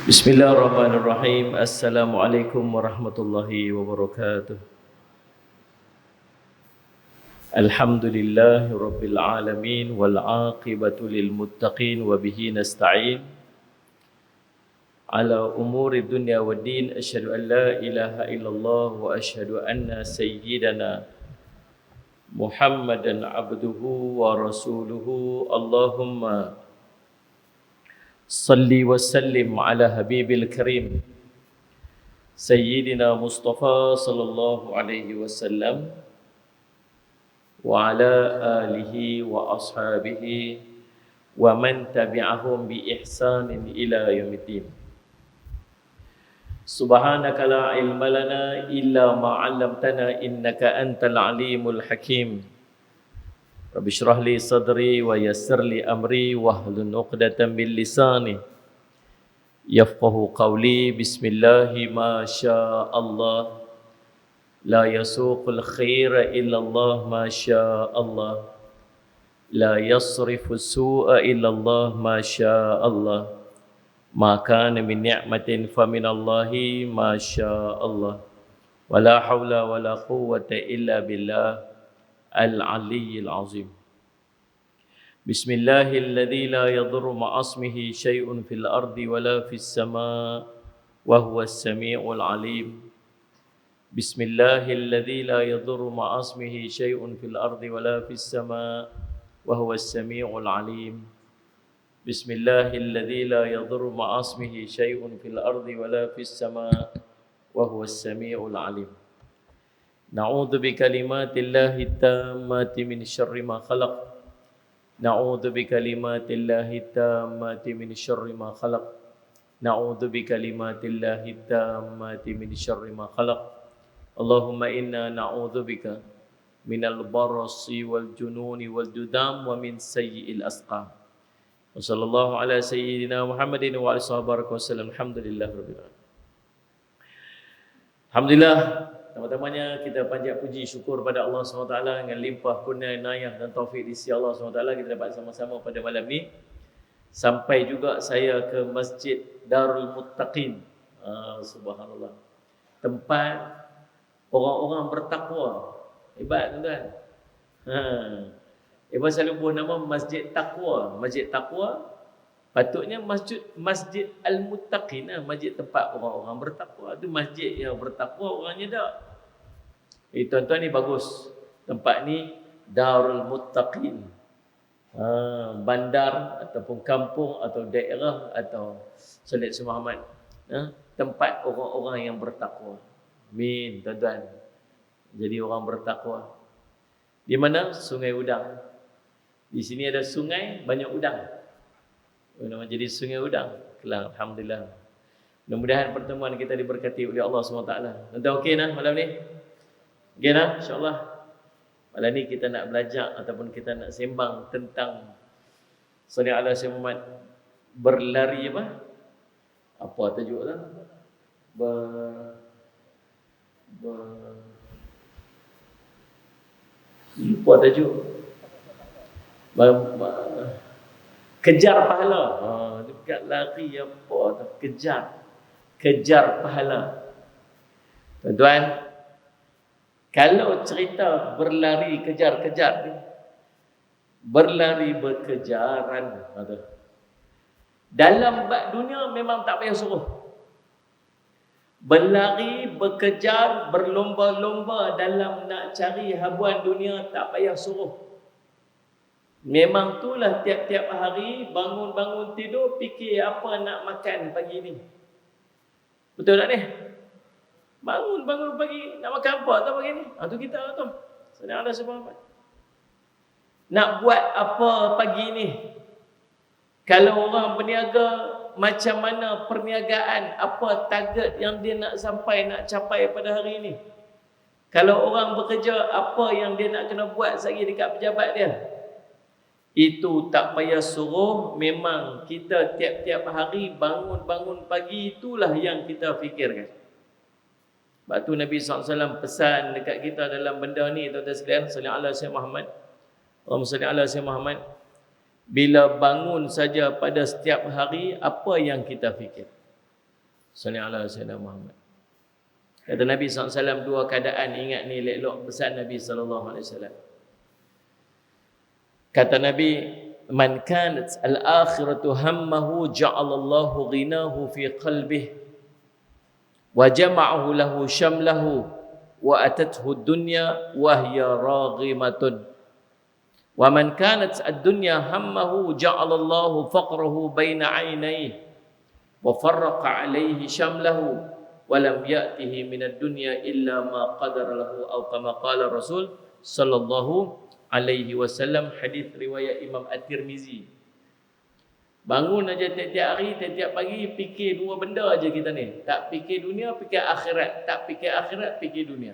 Bismillahirrahmanirrahim. Assalamualaikum warahmatullahi wabarakatuh. Alhamdulillahi rabbil alamin wal aqibatu lil muttaqin wa bihi nasta'in ala umuri dunya waddin. Asyhadu an la ilaha illallah wa asyhadu anna sayyidana Muhammadan abduhu wa rasuluhu. Allahumma salli wa sallim ala habibil karim Sayyidina Mustafa sallallahu alaihi wasallam wa ala alihi wa ashabihi wa man tabi'ahum bi ihsanin ila yaumiddin. Subhanaka la ilma lana illa ma 'allamtana innaka antal alimul hakim. Rabbi shrah li sadri wa yassir li amri wahlul 'uqdatam min lisani yafqahu qawli. Bismillahi ma syaa Allah la yasuqul khaira illa Allah ma syaa Allah la yasrifu su'a illa Allah ma syaa Allah ma kana min ni'matin fa min Allahi ma syaa Allah wa la hawla wa la quwwata illa billah al-aliyyil azim. Bismillahilladzi la yadurru ma'asmihi syai'un fil ardi wa la fis sama' wa huwas sami'ul alim. Bismillahilladzi la yadurru ma'asmihi syai'un fil ardi wa la fis sama' wa huwas sami'ul alim. Bismillahilladzi la yadurru ma'asmihi syai'un fil ardi wa la fis sama' wa huwas sami'ul alim. Na'udzu bikalimatillahi tammati min syarri ma khalaq. Na'udzu bikalimatillahi tammati min syarri ma khalaq. Na'udzu bikalimatillahi tammati min syarri ma khalaq. Allahumma inna na'udzu bika minal barasi wal jununi wal judam wa min sayyi'il asqam. Wa sallallahu ala sayyidina Muhammadin wa alihi wasallam. Alhamdulillah rabbil alamin. Alhamdulillah, pertama-tamanya kita panjat puji syukur pada Allah SWT dengan limpah kurnia inayah dan taufik di sisi Allah SWT kita dapat sama-sama pada malam ni. Sampai juga saya ke Masjid Darul Muttaqin. Subhanallah. Tempat orang-orang bertakwa. Hebat tuan-tuan. Ibu selalu buat nama Masjid Taqwa. Masjid Taqwa patutnya Masjid Al-Muttaqin, masjid tempat orang-orang bertakwa. Itu masjid yang bertakwa orangnya tak. Tuan-tuan ni bagus. Tempat ni Darul Muttaqin. Bandar ataupun kampung atau daerah atau Salid Muhammad. Tempat orang-orang yang bertakwa. Amin tuan-tuan. Jadi orang bertakwa. Di mana? Sungai Udang. Di sini ada sungai, banyak udang. Nama jadi Sungai Udang. Alhamdulillah. Mudah-mudahan pertemuan kita diberkati oleh Allah SWT. Tuan-tuan okey nah malam ni? Okey nah insya-Allah. Malam ni kita nak belajar ataupun kita nak sembang tentang Sallallahu Alaihi Wasallam berlari apa? Apa tajuk tu? Lupa tajuk. Kejar pahala. Dekat lari apa tu? Kejar pahala. Tuan-tuan, kalau cerita berlari kejar-kejar ni, berlari berkejaran. Dalam bab dunia memang tak payah suruh. Berlari, berkejar, berlomba-lomba dalam nak cari habuan dunia tak payah suruh. Memang itulah tiap-tiap hari bangun-bangun tidur fikir apa nak makan pagi ni. Betul tak ni? Bangun pagi nak makan apa tu pagi ni? Tu kita tu. Sedang ada sebab apa? Nak buat apa pagi ni? Kalau orang berniaga, macam mana perniagaan, apa target yang dia nak sampai, nak capai pada hari ini. Kalau orang bekerja, apa yang dia nak kena buat sehari dekat pejabat dia. Itu tak payah suruh, memang kita tiap-tiap hari bangun-bangun pagi, itulah yang kita fikirkan. Sebab tu Nabi SAW pesan dekat kita dalam benda ni, tuan-tuan sekalian, sallallahu alaihi wasallam Muhammad. Allahumma salli ala sayyidina Muhammad. Bila bangun saja pada setiap hari, apa yang kita fikir? Sallallahu alaihi wasallam Muhammad. Kata Nabi SAW, dua keadaan, ingat ni elok pesan Nabi SAW. Kata Nabi, man kanat al-akhiratu hammahu ja'alallahu ghinahu fi qalbih wa jama'ahu lahu syamlahu wa atathu ad-dunya wa hiya raghimatun. Wa man kanat ad-dunya hammahu ja'alallahu faqrahu baina 'ainayhi wa farraqa 'alayhi syamlahu walam ya'tihi minad dunya illa ma qadara lahu atau kama qala Rasul sallallahu alaihi wasallam. Hadis riwayat Imam At-Tirmizi. Bangun aja tiap-tiap hari, tiap-tiap pagi fikir dua benda aja kita ni. Tak fikir dunia, fikir akhirat. Tak fikir akhirat, fikir dunia.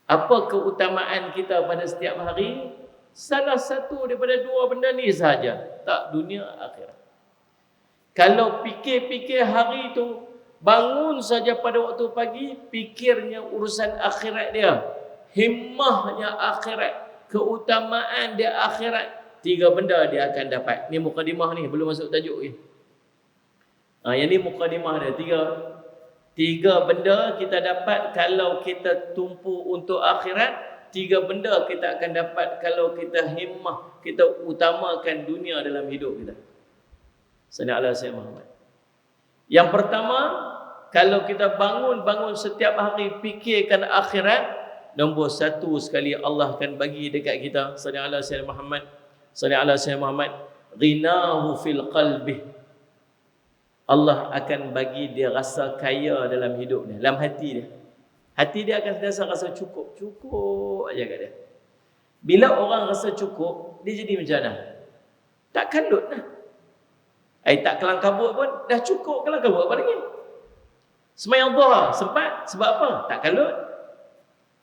Apa keutamaan kita pada setiap hari? Salah satu daripada dua benda ni sahaja. Tak dunia, akhirat. Kalau fikir-fikir hari tu, bangun saja pada waktu pagi, fikirnya urusan akhirat dia. Himmahnya akhirat. Keutamaan dia akhirat. Tiga benda dia akan dapat. Ni mukadimah ni, belum masuk tajuk ni. Yang ni mukadimah dia. Tiga benda kita dapat kalau kita tumpu untuk akhirat. Tiga benda kita akan dapat kalau kita himmah, kita utamakan dunia dalam hidup kita. Sallallahu alaihi wasallam. Yang pertama, kalau kita bangun setiap hari fikirkan akhirat, nombor satu sekali Allah akan bagi dekat kita, sallallahu alaihi wasallam Muhammad, sallallahu alaihi wasallam Muhammad, ghinahu fil qalbi. Allah akan bagi dia rasa kaya dalam hidup dia, dalam hati dia. Hati dia akan sentiasa rasa cukup aja kat dia. Bila orang rasa cukup, dia jadi macam mana? Tak kalut lah. Tak kelang kabut pun dah cukup, kelang kabut apa lagi? Sembahyang dhuhr sempat sebab apa? Tak kalut.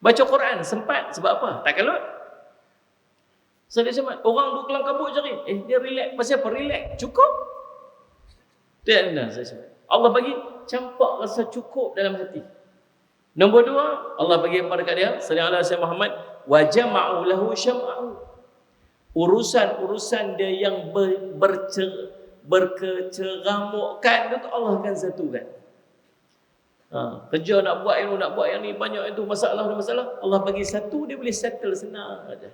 Baca Quran sempat sebab apa? Tak kalut. Sempat. Orang duk kelang kabut cari, dia relax. Pasal apa? Relax. Cukup. Tak ada saya sebut. Allah bagi campak rasa cukup dalam hati. Nombor dua, Allah bagi apa dekat dia? Sallallahu alaihi wasallam Muhammad, wa jama'u lahu syam'ahu. Urusan-urusan dia yang berkeceramukkan itu Allah akan satukan. Kerja nak buat yang ni banyak itu masalah. Allah bagi satu, dia boleh settle senang aja.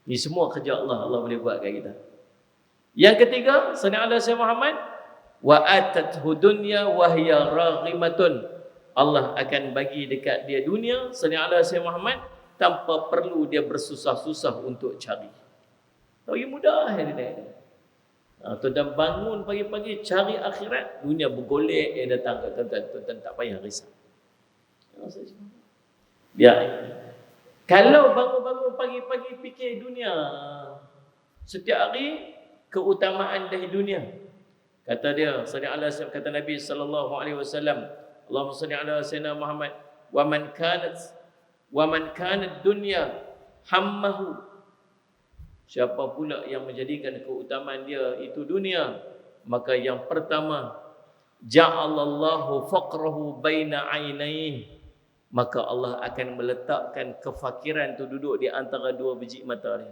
Ni semua kerja Allah boleh buat kat kita. Yang ketiga, sallallahu alaihi wasallam Muhammad, wa atathu dunya wa hiya raghimatun. Allah akan bagi dekat dia dunia, sallallahu alaihi wasallam Muhammad, tanpa perlu dia bersusah-susah untuk cari. Lagi mudah dia. Tuan bangun pagi-pagi cari akhirat, dunia bergolek datang ke tuan tak payah risau. Biar. Kalau bangun-bangun pagi-pagi fikir dunia, setiap hari keutamaan dari dunia. Kata dia, sallallahu alaihi wasallam, kata Nabi sallallahu alaihi wasallam, Allahumma salli ala sayyidina Muhammad, wa man kanat dunya hammahu. Siapa pula yang menjadikan keutamaan dia itu dunia, maka yang pertama, ja'alallahu faqrahu baina 'ainaihi, maka Allah akan meletakkan kefakiran tu duduk di antara dua biji mata dia.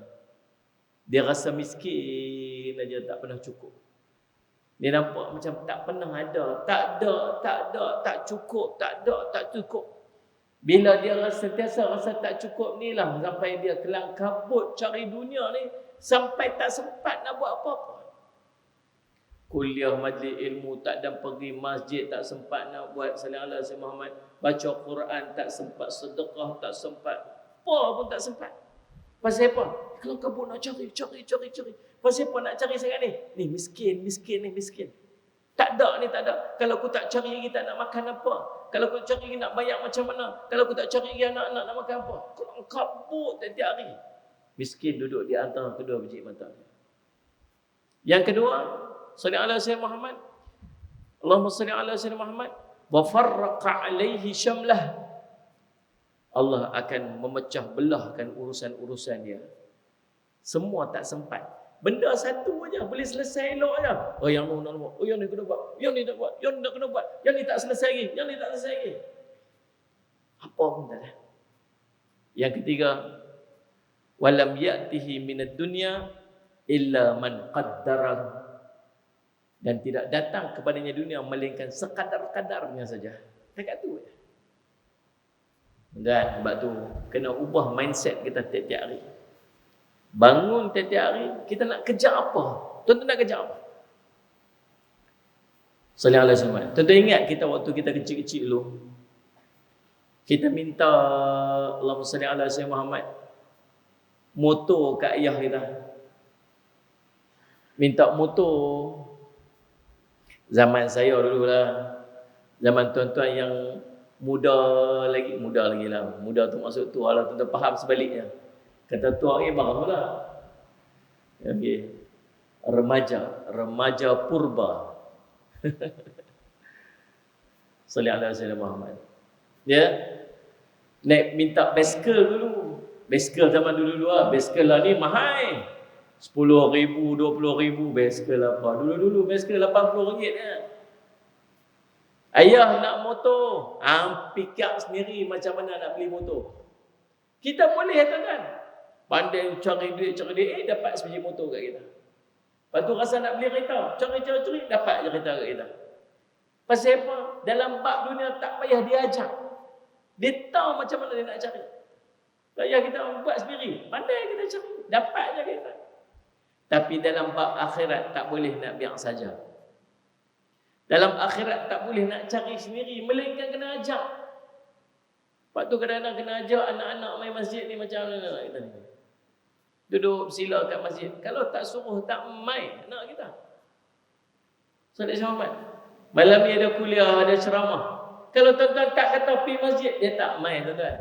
Dia rasa miskin aja, tak pernah cukup. Dia nampak macam tak pernah ada, tak cukup. Bila dia sentiasa rasa tak cukup ni lah, sampai dia kelang kabut cari dunia ni, sampai tak sempat nak buat apa-apa. Kuliah majlis ilmu tak ada, pergi masjid tak sempat nak buat, sallallahu alaihi wasallam Muhammad, baca Quran tak sempat, sedekah tak sempat, apa pun tak sempat. Pasal apa? Kelang kabut nak cari. Pasal apa nak cari sangat ni? Ni miskin. Tak ada. Kalau aku tak cari lagi tak nak makan apa? Kalau aku cari lagi nak bayar macam mana? Kalau aku tak cari lagi anak-anak nak makan apa? Kelang kabut tiap hari. Miskin duduk di antara kedua biji mata. Yang kedua, sallallahu alaihi wasallam Muhammad, Allahumma salli ala sayyidina Muhammad, wa farraqa alaihi syamlah. Allah akan memecah belahkan urusan-urusan dia. Semua tak sempat. Benda satu aja boleh selesai elok aja. Yang ni nak buat, yang ni kena buat, yang ni nak buat, yang ni nak kena buat, yang ni tak selesai lagi, Apa pun tak ada. Yang ketiga, walam ya'tihi minad dunya illa man qaddara. dan tidak datang kepadanya dunia melainkan sekadar-kadarnya saja. Dekat tu. Dan sebab tu kena ubah mindset kita tiap-tiap hari. Bangun tiap-tiap hari, kita nak kejar apa? Tuan-tuan nak kejar apa? Sallallahu alaihi wasallam. Tuan-tuan ingat kita waktu kita kecil-kecil dulu, kita minta Allahumma salli ala sayyidina Muhammad motor kat ayah kita. Minta motor. Zaman saya dulu lah. Zaman tuan-tuan yang muda lagi lah. Muda tu maksud tua lah, tuan-tuan faham sebaliknya. Kata tua ni baru lah. Okay. Remaja purba. Sallallahu alaihi wasallam Muhammad. Ya. Naik minta basikal dulu. Basikal zaman dulu lah. Basikal lah ni mahal. 10,000, 20,000 basikal apa. Dulu basikal RM80 ya. Ayah nak motor. Pick up sendiri macam mana nak beli motor. Kita boleh kan? Pandai cari duit. Dapat sebiji motor kat kita. Lepas tu rasa nak beli kereta. Cari. Dapat je kereta kat kita. Pasal apa? Dalam bab dunia tak payah diajar. Dia tahu macam mana dia nak cari. Tak payah kita buat sendiri. Pandai kita cari. Dapat je kita. Tapi dalam bab akhirat tak boleh nak biar saja. Dalam akhirat tak boleh nak cari sendiri. Melainkan kena ajar. Lepas tu kadang-kadang kena ajar anak-anak main masjid ni macam mana kita ni. Duduk sila kat masjid. Kalau tak suruh tak main anak kita. Saudara Muhammad. Malam ni ada kuliah, ada ceramah. Kalau tuan-tuan tak kata pergi masjid, dia tak main tuan-tuan.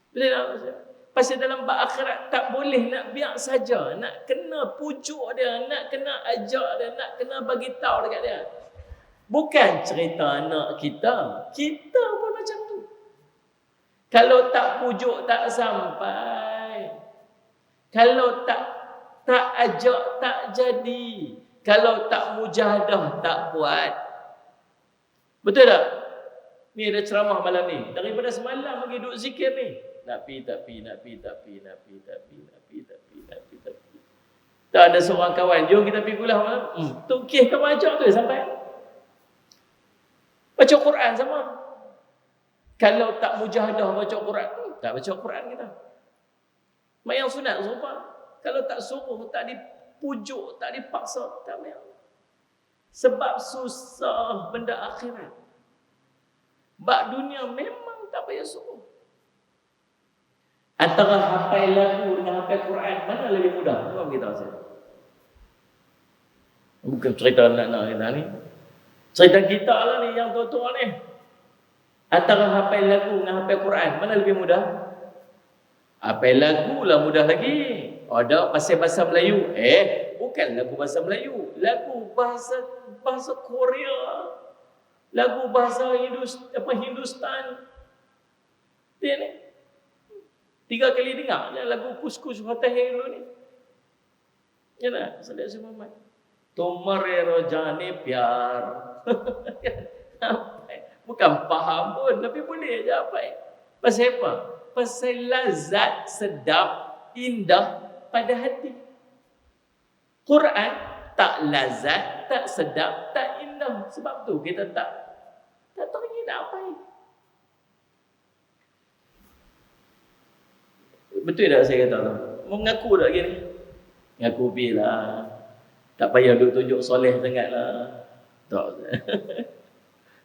Boleh tak maksud? Pasal dalam bab akhirat tak boleh nak biar saja, nak kena pujuk dia, nak kena ajak dia, nak kena bagi tahu dekat dia. Bukan cerita anak kita, kita pun macam tu. Kalau tak pujuk tak sampai. Kalau tak ajak tak jadi. Kalau tak mujahadah tak buat. Betul tak? Ni ada ceramah malam ni. Daripada semalam lagi duduk zikir ni. Nak pi. Tak ada seorang kawan, jom kita pergi kuliah malam. Tu kih kamu ajak tu sampai. Baca Quran sama. Kalau tak mujahadah baca Quran, tak baca Quran kita. Mak yang sunat serupa. Kalau tak suruh, tak dipujuk, tak dipaksa, tak boleh. Sebab susah benda akhirat. Bab dunia memang tak payah suruh. Antara hafal lagu dengan hafal Quran, mana lebih mudah? Cuba kita rasa. Bukan cerita anak-anak kita ni. Cerita kita lah ni, yang tua-tua ni. Antara hafal lagu dengan hafal Quran, mana lebih mudah? Hafal lagu lah mudah lagi. Ada pasal bahasa Melayu. Bukan lagu bahasa Melayu. Lagu bahasa Korea. Lagu bahasa Hindustan. Dia ni. 3 kali dengar lagu kus-kus Fatahir dulu ni. Ya tak? Saudara Muhammad. Tumare rojane pyar. Bukan faham pun, tapi boleh je apa. Pasal apa? Pasal lazat, sedap, indah pada hati. Quran tak lazat, tak sedap, tak indah. Sebab tu kita tak teringin nak apa. Betul tak saya kata tu? Mengaku tak lagi ni? Mengaku lah. Tak payah duk tunjuk soleh sangat lah. Tak.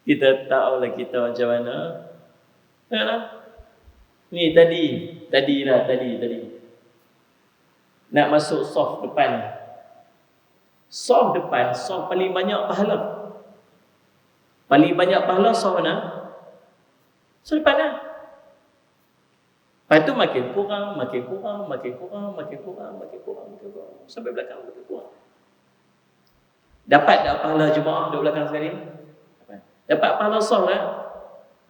Kita tahu lah kita macam mana. Taklah. Ni tadi. Nak masuk soft depan. Soft depan, soft paling banyak pahala. Paling banyak pahala soft mana? Soft depan lah. Lepas tu makin kurang. Sampai belakang makin kurang. Dapat tak pahala jemaah duduk belakang sekali? Dapat pahala soft lah?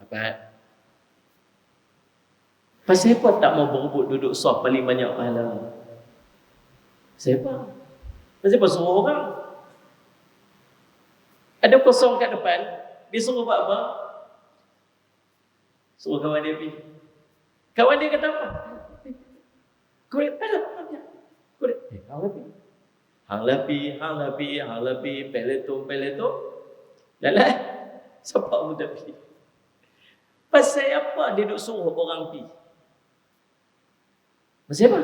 Dapat. Pasal apa tak mau berebut duduk soft paling banyak pahala? Siapa? Pasal apa suruh orang? Ada kosong kat depan, dia suruh buat apa? Suruh kawan dia pergi. Kawan dia kata apa? Korek, kawan dia pergi. Hang lapi, peleton. Jalan. Siapa pun tak pergi. Pasal apa dia duk suruh orang pergi? Pasal apa?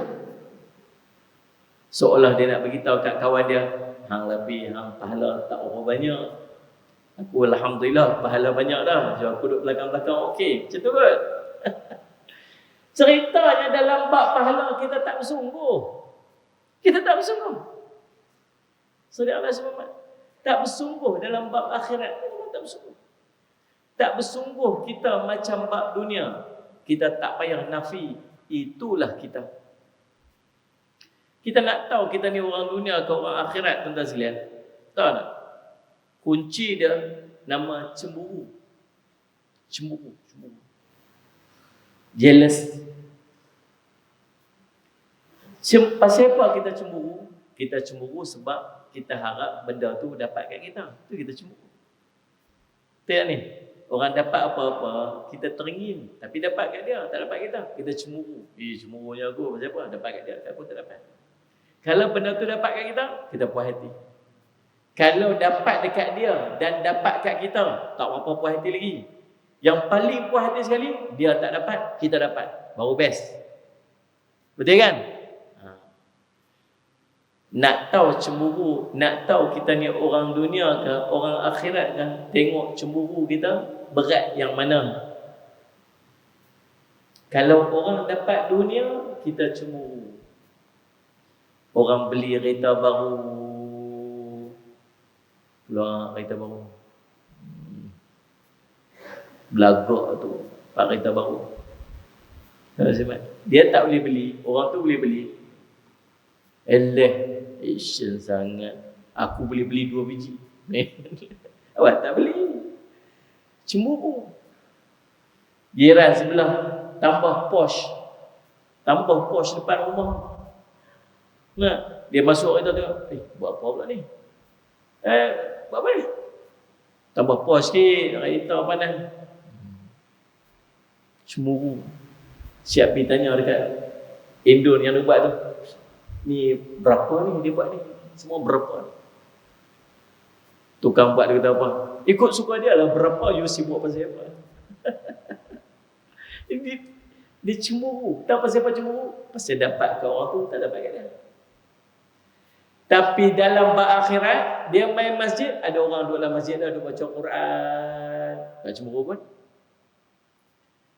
Seolah dia nak beritahu kat kawan dia, hang lapi, hang pahala tak berapa banyak. Aku alhamdulillah pahala banyak dah. So aku duduk belakang-belakang okey. Macam tu kot. Ceritanya dalam bab pahala kita tak bersungguh. Kita tak bersungguh. Saudara semua tak bersungguh dalam bab akhirat. Kita tak bersungguh. Tak bersungguh kita macam bab dunia. Kita tak payah nafi. Itulah kita. Kita nak tahu kita ni orang dunia ke orang akhirat, tuan-tuan sekalian. Tahu tak? Kunci dia nama cemburu. Cemburu. Jealous. Pasal apa kita cemburu? Kita cemburu sebab kita harap benda tu dapat kat kita. Tu kita cemburu. Tengok ni. Orang dapat apa-apa, kita teringin. Tapi dapat kat dia, tak dapat kita. Kita cemburu. Cemburunya aku pasal apa? Dapat kat dia, aku tak dapat. Kalau benda tu dapat kat kita puas hati. Kalau dapat dekat dia dan dapat kat kita, tak apa puas hati lagi. Yang paling puas hati sekali, dia tak dapat, kita dapat. Baru best. Betul kan? Nak tahu cemburu, nak tahu kita ni orang dunia ke, orang akhirat ke, tengok cemburu kita berat yang mana. Kalau orang dapat dunia, kita cemburu. Orang beli kereta baru, keluar kereta baru, belagak tu pak kereta baru. Dia tak boleh beli, orang tu boleh beli. Action sangat. Aku boleh beli 2 biji. Awak tak beli. Cemburu. Jiran sebelah tambah posh depan rumah. Nah, dia masuk kereta tengok, buat apa pula ni? Buat apa ni? Tambah posh sikit, kereta panas. Cemburu. Siap pergi tanya dekat Indon yang dia buat tu. Ni berapa ni dia buat ni? Semua berapa ni? Tukang buat dia kata apa? Ikut suka dia lah, berapa you sibuk pasal apa? Dia cemburu. Tahu pasal apa cemburu? Pasal dapat ke orang tu, tak dapat kat dia. Tapi dalam bab akhirat, dia main masjid, ada orang duduk dalam masjid dah, duduk baca Quran. Tak cemburu pun.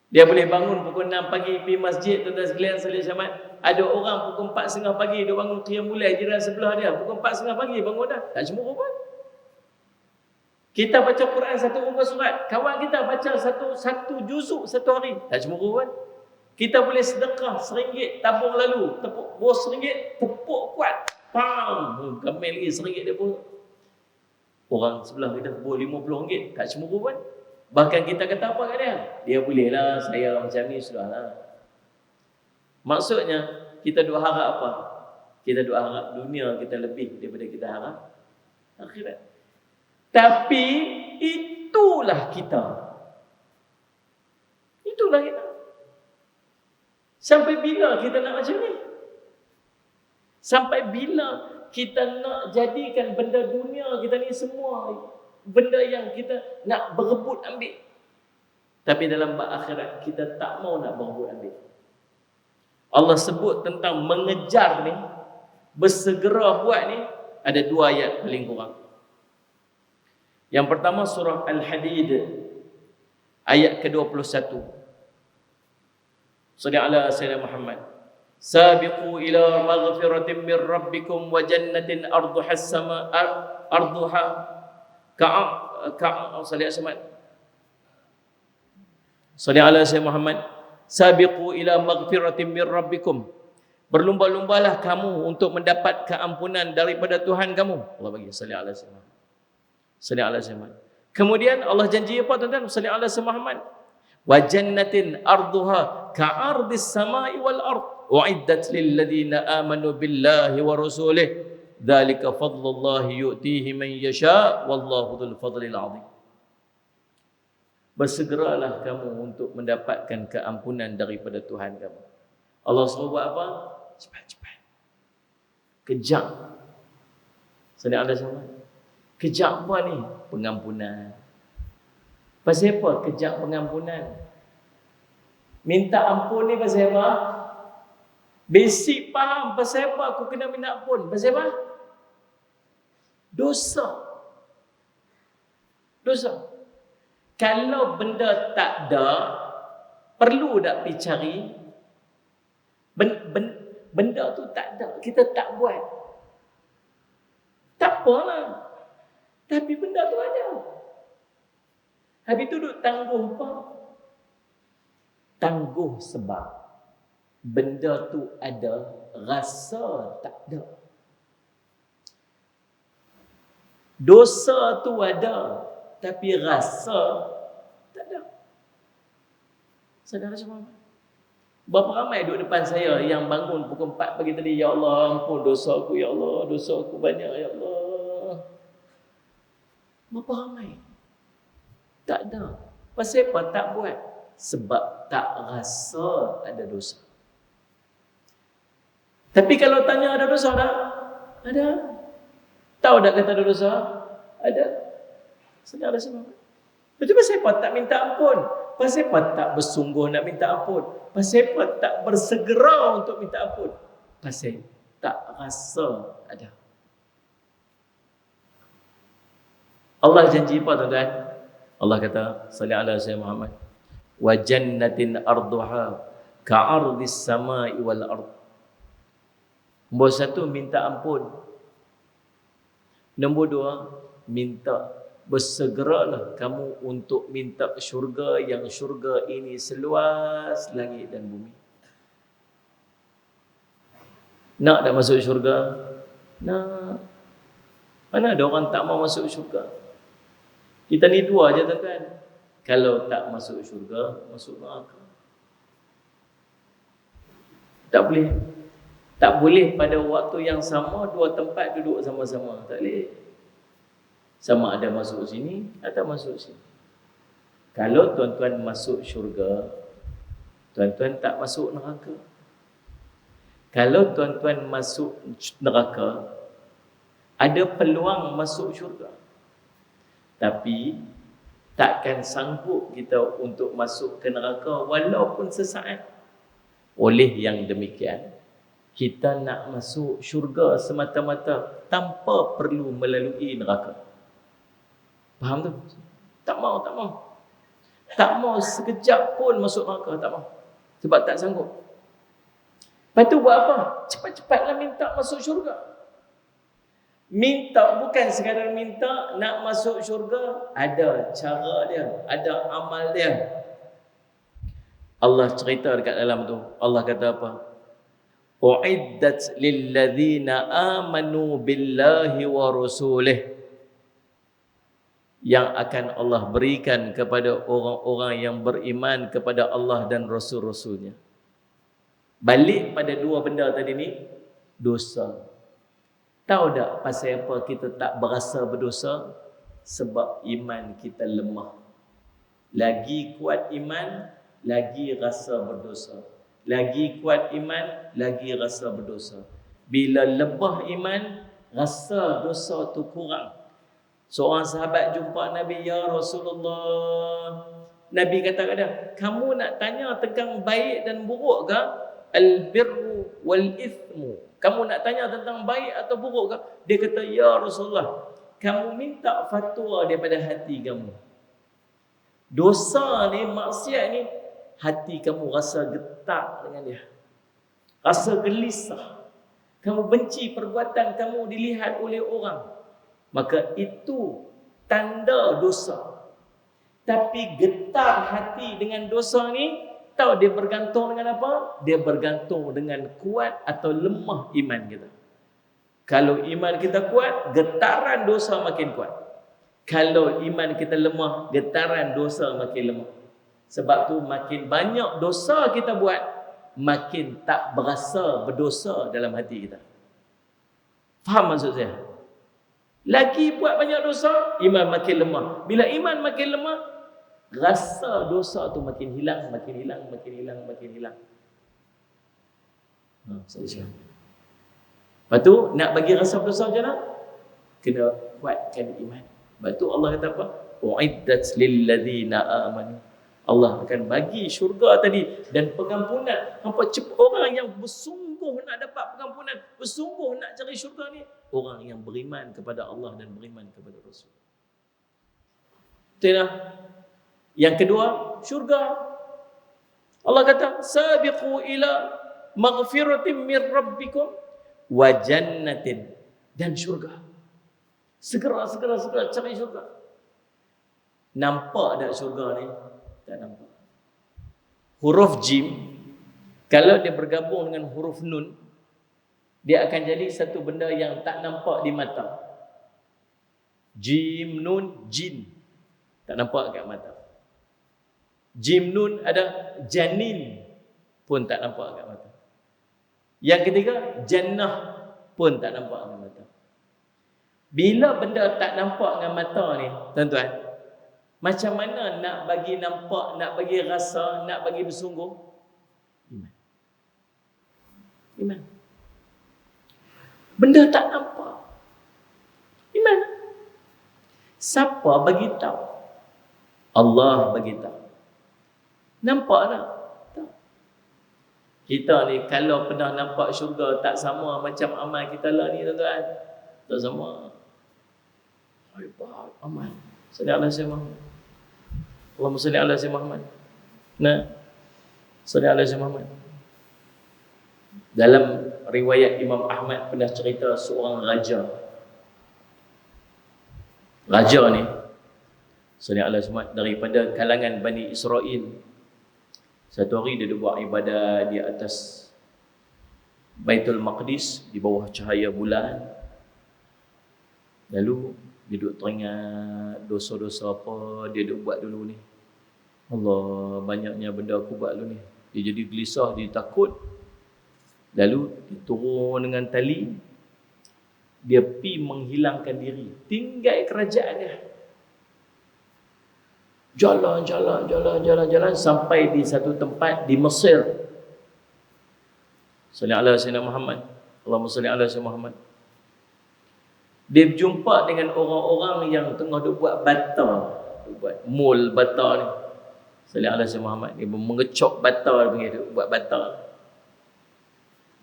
Dia boleh bangun pukul 6 pagi pergi masjid, tuan-tuan sekalian salih syamat. Ada orang pukul 4.30 pagi dia bangun qiyam mulai jiran sebelah dia. Pukul 4.30 pagi bangun dah. Tak cemburu pun. Kita baca Quran satu muka surat, kawan kita baca satu juzuk satu hari. Tak cemburu pun. Kita boleh sedekah RM1 tabung lalu, tepuk bos RM1, tepuk kuat. Pam, kamel lagi RM1 dia pun. Orang sebelah kita tepuk RM50, tak cemburu pun. Bahkan kita kata apa kat dia? Dia bolehlah, saya macam ni sudahlah. Maksudnya, kita duk harap apa? Kita duk harap dunia kita lebih daripada kita harap akhirat. Tapi itulah kita. Itulah kita. Sampai bila kita nak macam ni? Sampai bila kita nak jadikan benda dunia kita ni semua benda yang kita nak berebut ambil. Tapi dalam bab akhirat kita tak mau nak berebut ambil. Allah sebut tentang mengejar ni, bersegera buat ni, ada 2 ayat paling kurang. Yang pertama surah Al-Hadid ayat ke-21. Sallallahu alaihi wasallam Muhammad. Sabiqu ila maghfiratin min rabbikum wa jannatin arduha as-sama arduha sallallahu alaihi wasallam. Sallallahu alaihi wasallam Muhammad. Sabiqu ila maghfiratin min rabbikum. Berlumba-lumbalah kamu untuk mendapat keampunan daripada Tuhan kamu. Allah bagi sallallahu alaihi wasallam. Sallallahu alaihi wasallam. Kemudian Allah janji apa tuan-tuan? Sallallahu alaihi wasallam Muhammad. Wa jannatin arduha ka'ardis samai wal ard uiddat lil ladzina amanu billahi wa rasulih dzalika fadlullahi yu'tihi man yasha wallahu dzul fadlil 'adzim. Bersegeralah kamu untuk mendapatkan keampunan daripada Tuhan kamu. Allah suruh buat apa? Cepat-cepat. Kejar. Sedang ada sama. Kejap apa ni? Pengampunan. Pasal apa kejap pengampunan? Minta ampun ni pasal apa? Basic faham pasal apa aku kena minta ampun? Pasal apa? Dosa. Dosa. Kalau benda tak ada, perlu tak pergi cari? Benda tu tak ada, kita tak buat. Tak apalah. Tapi benda tu ada. Habis tu duk tangguh apa? Tangguh sebab benda tu ada, rasa tak ada. Dosa tu ada, tapi rasa tak ada. Saudara semua, berapa ramai duduk depan saya yang bangun pukul 4 pagi tadi, ya Allah ampun dosa aku, ya Allah dosa aku banyak, ya Allah. Berapa ramai? Tak ada. Pasal apa tak buat? Sebab tak rasa ada dosa. Tapi kalau tanya ada dosa tak? Ada. Tahu tak kata ada dosa? Ada. Saudara semua. Betul pasal apa tak minta ampun? Pasal apa tak bersungguh nak minta ampun? Pasal apa tak bersegera untuk minta ampun? Pasal tak rasa ada. Allah janji apa tuan-tuan? Allah kata, sallallahu alaihi wasallam Muhammad, wa jannatin arduha ka'ardis samai wal ard. Nombor satu, minta ampun. Nombor dua, minta bersegeralah kamu untuk minta syurga, yang syurga ini seluas langit dan bumi. Nak tak masuk syurga? Nak. Mana ada orang tak mau masuk syurga? Kita ni dua aja tuan-tuan. Kalau tak masuk syurga, masuk neraka. Tak boleh. Tak boleh pada waktu yang sama dua tempat duduk sama-sama. Tak boleh. Sama ada masuk sini atau masuk sini. Kalau tuan-tuan masuk syurga, tuan-tuan tak masuk neraka. Kalau tuan-tuan masuk neraka, ada peluang masuk syurga. Tapi takkan sanggup kita untuk masuk ke neraka walaupun sesaat. Oleh yang demikian, kita nak masuk syurga semata-mata tanpa perlu melalui neraka. Faham tu? Tak mau. Tak mau sekejap pun masuk neraka, tak mau. Sebab tak sanggup. Lepas tu buat apa? Cepat-cepatlah minta masuk syurga. Minta bukan sekadar minta nak masuk syurga, ada cara dia, ada amal dia. Allah cerita dekat dalam tu. Allah kata apa? Uiddat lilladzina amanu billahi wa rasulih. Yang akan Allah berikan kepada orang-orang yang beriman kepada Allah dan Rasul-Rasulnya. Balik pada dua benda tadi ni, dosa. Tahu tak pasal apa kita tak berasa berdosa? Sebab iman kita lemah. Lagi kuat iman, lagi rasa berdosa. Lagi kuat iman, lagi rasa berdosa. Bila lebah iman, rasa dosa tu kurang. Seorang sahabat jumpa Nabi, ya Rasulullah. Nabi kata kepada, kamu nak tanya tentang baik dan buruk ke? Al-birru wal-ithmu. Kamu nak tanya tentang baik atau buruk ke? Dia kata, ya Rasulullah, kamu minta fatwa daripada hati kamu. Dosa ni, maksiat ni, hati kamu rasa getar dengan dia. Rasa gelisah. Kamu benci perbuatan kamu dilihat oleh orang. Maka itu tanda dosa. Tapi getar hati dengan dosa ni, tahu dia bergantung dengan apa? Dia bergantung dengan kuat atau lemah iman kita. Kalau iman kita kuat, getaran dosa makin kuat. Kalau iman kita lemah, getaran dosa makin lemah. Sebab tu makin banyak dosa kita buat, makin tak berasa berdosa dalam hati kita. Faham maksud saya? Lagi buat banyak dosa, iman makin lemah. Bila iman makin lemah, rasa dosa tu makin hilang. Lepas tu nak bagi rasa berdosa macam mana? Kena kuatkan iman. Sebab tu Allah kata apa? Uiddat lil ladzina amanu. Allah akan bagi syurga tadi dan pengampunan. Hampa orang yang bersungguh nak dapat pengampunan, bersungguh nak cari syurga ni, orang yang beriman kepada Allah dan beriman kepada Rasul. Betul. Yang kedua, syurga. Allah kata, sabiqu ila maghfiratin min rabbikum wa jannatin, dan syurga. Segera cari syurga. Nampak tak syurga ni? Tak nampak. Huruf jim, kalau dia bergabung dengan huruf nun, dia akan jadi satu benda yang tak nampak di mata. Jim, nun, jin. Tak nampak kat mata. Jim, nun ada janin pun tak nampak kat mata. Yang ketiga, jannah pun tak nampak dengan mata. Bila benda tak nampak dengan mata ni, tuan-tuan, macam mana nak bagi nampak, nak bagi rasa, nak bagi bersungguh? Iman. Iman. Benda tak nampak. Iman. Siapa bagi tahu? Allah bagi tahu. Nampak tak? Tak. Kita ni kalau pernah nampak syurga tak sama macam amal kita lah ni, tuan-tuan. Tak sama. Hebat amal. Sallallahu alaihi wasallam. Allahumma salli ala sayyidina Muhammad. Nah. Sallallahu alaihi wasallam. Dalam riwayat Imam Ahmad pernah cerita seorang raja. Raja ni sallallahu alaihi wasallam daripada kalangan Bani Israel. Satu hari dia buat ibadah di atas Baitul Maqdis di bawah cahaya bulan. Lalu dia duduk teringat dosa-dosa apa dia duduk buat dulu ni. Allah, banyaknya benda aku buat dulu ni. Dia jadi gelisah, dia takut. Lalu dia turun dengan tali. Dia pergi menghilangkan diri. Tinggal kerajaan dia. Jalan sampai di satu tempat di Mesir. Sallallahu alaihi wasallam Muhammad. Allahumma salli ala sayyidina Muhammad. Dia berjumpa dengan orang-orang yang tengah buat bata, buat mul bata ni. Sallallahu alaihi wasallam Muhammad. Dia mengecok bata, dia panggil dia buat bata.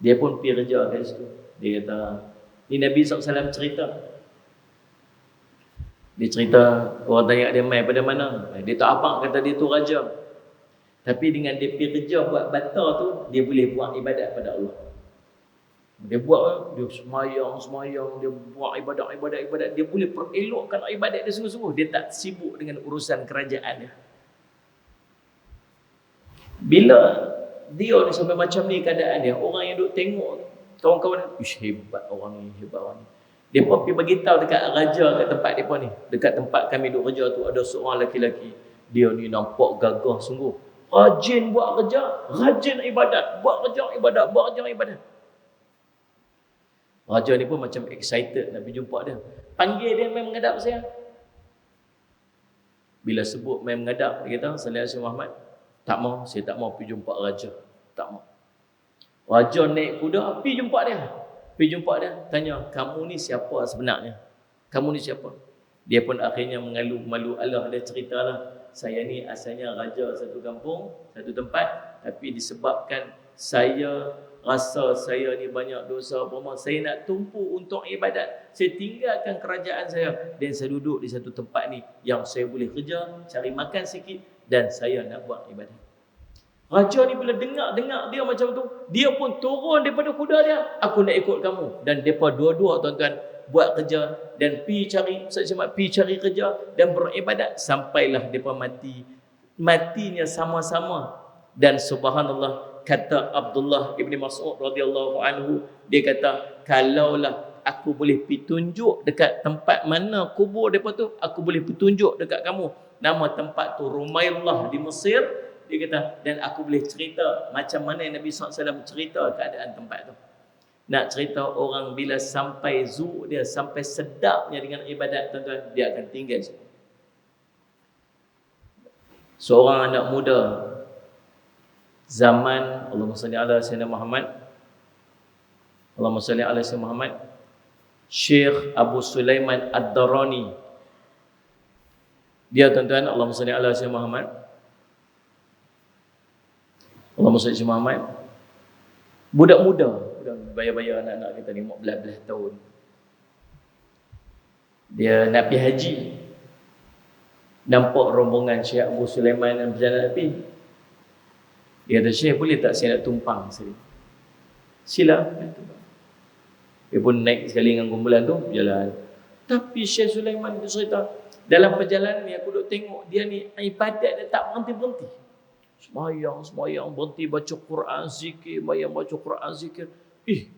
Dia pun pergi kerja kat situ. Dia kata, ni Nabi SAW cerita. Dia cerita, orang tanya dia mai pada mana. Dia tak apa, kata dia tu raja. Tapi dengan dia pergi kerja buat bata tu, dia boleh buat ibadat pada Allah. Dia buat, dia semayang, dia buat ibadat. Dia boleh perelokkan ibadat dia sungguh-sungguh. Dia tak sibuk dengan urusan kerajaan dia. Bila dia ni sampai macam ni keadaan dia, orang yang duk tengok, kawan-kawan, ish, hebat orang ni. Dia pun pergi beritahu dekat raja kat tempat dia ni. Dekat tempat kami duk kerja tu ada seorang lelaki. Dia ni nampak gagah sungguh. Rajin buat kerja, rajin ibadat. Buat kerja ibadat. Raja ni pun macam excited nak pergi jumpa dia. Panggil dia main menghadap saya. Bila sebut main menghadap, dia kata, Sallallahu alaihi Muhammad, tak mau, saya tak mau pergi jumpa raja. Tak mau. Raja naik kuda, pergi jumpa dia. Tanya, kamu ni siapa sebenarnya? Kamu ni siapa? Dia pun akhirnya mengalu-malu Allah. Dia ceritalah, saya ni asalnya raja satu kampung, satu tempat. Tapi disebabkan saya rasa saya ni banyak dosa, saya nak tumpu untuk ibadat. Saya tinggalkan kerajaan saya dan saya duduk di satu tempat ni yang saya boleh kerja, cari makan sikit dan saya nak buat ibadat. Raja ni bila dengar dia macam tu, dia pun turun daripada kuda dia. Aku nak ikut kamu. Dan mereka dua-dua, tuan-tuan, buat kerja dan pergi cari kerja dan beribadat sampailah mereka matinya sama-sama. Dan subhanallah, kata Abdullah ibn Mas'ud radhiyallahu anhu, dia kata, kalaulah aku boleh pergi tunjuk dekat tempat mana kubur mereka tu, aku boleh pergi tunjuk dekat kamu. Nama tempat tu Rumaillah di Mesir. Dia kata, dan aku boleh cerita macam mana Nabi SAW cerita keadaan tempat tu. Nak cerita orang bila sampai zuhud dia, sampai sedapnya dengan ibadat, tuan-tuan, dia akan tinggal situ. Seorang anak muda zaman Allahumma salli ala sayyidina Muhammad, Allahumma salli ala sayyidina Muhammad, Syekh Abu Sulaiman Ad-Darani. Dia tuan-tuan, Allahumma salli ala Sayyidina Muhammad. Allahumma salli ala Muhammad. Budak muda, budak bayar-bayar anak-anak kita ni 14 tahun. Dia nak pergi haji. Nampak rombongan Syekh Abu Sulaiman yang berjalan pergi. Dia kata, Syekh boleh tak saya nak tumpang sekali? Sila. Dia pun naik sekali dengan kumpulan tu, berjalan. Tapi Syekh Sulaiman dia cerita, dalam perjalanan ni aku duk tengok dia ni ibadat dia tak berhenti-berhenti. Semayang, berhenti baca Quran, zikir, baca Quran, zikir.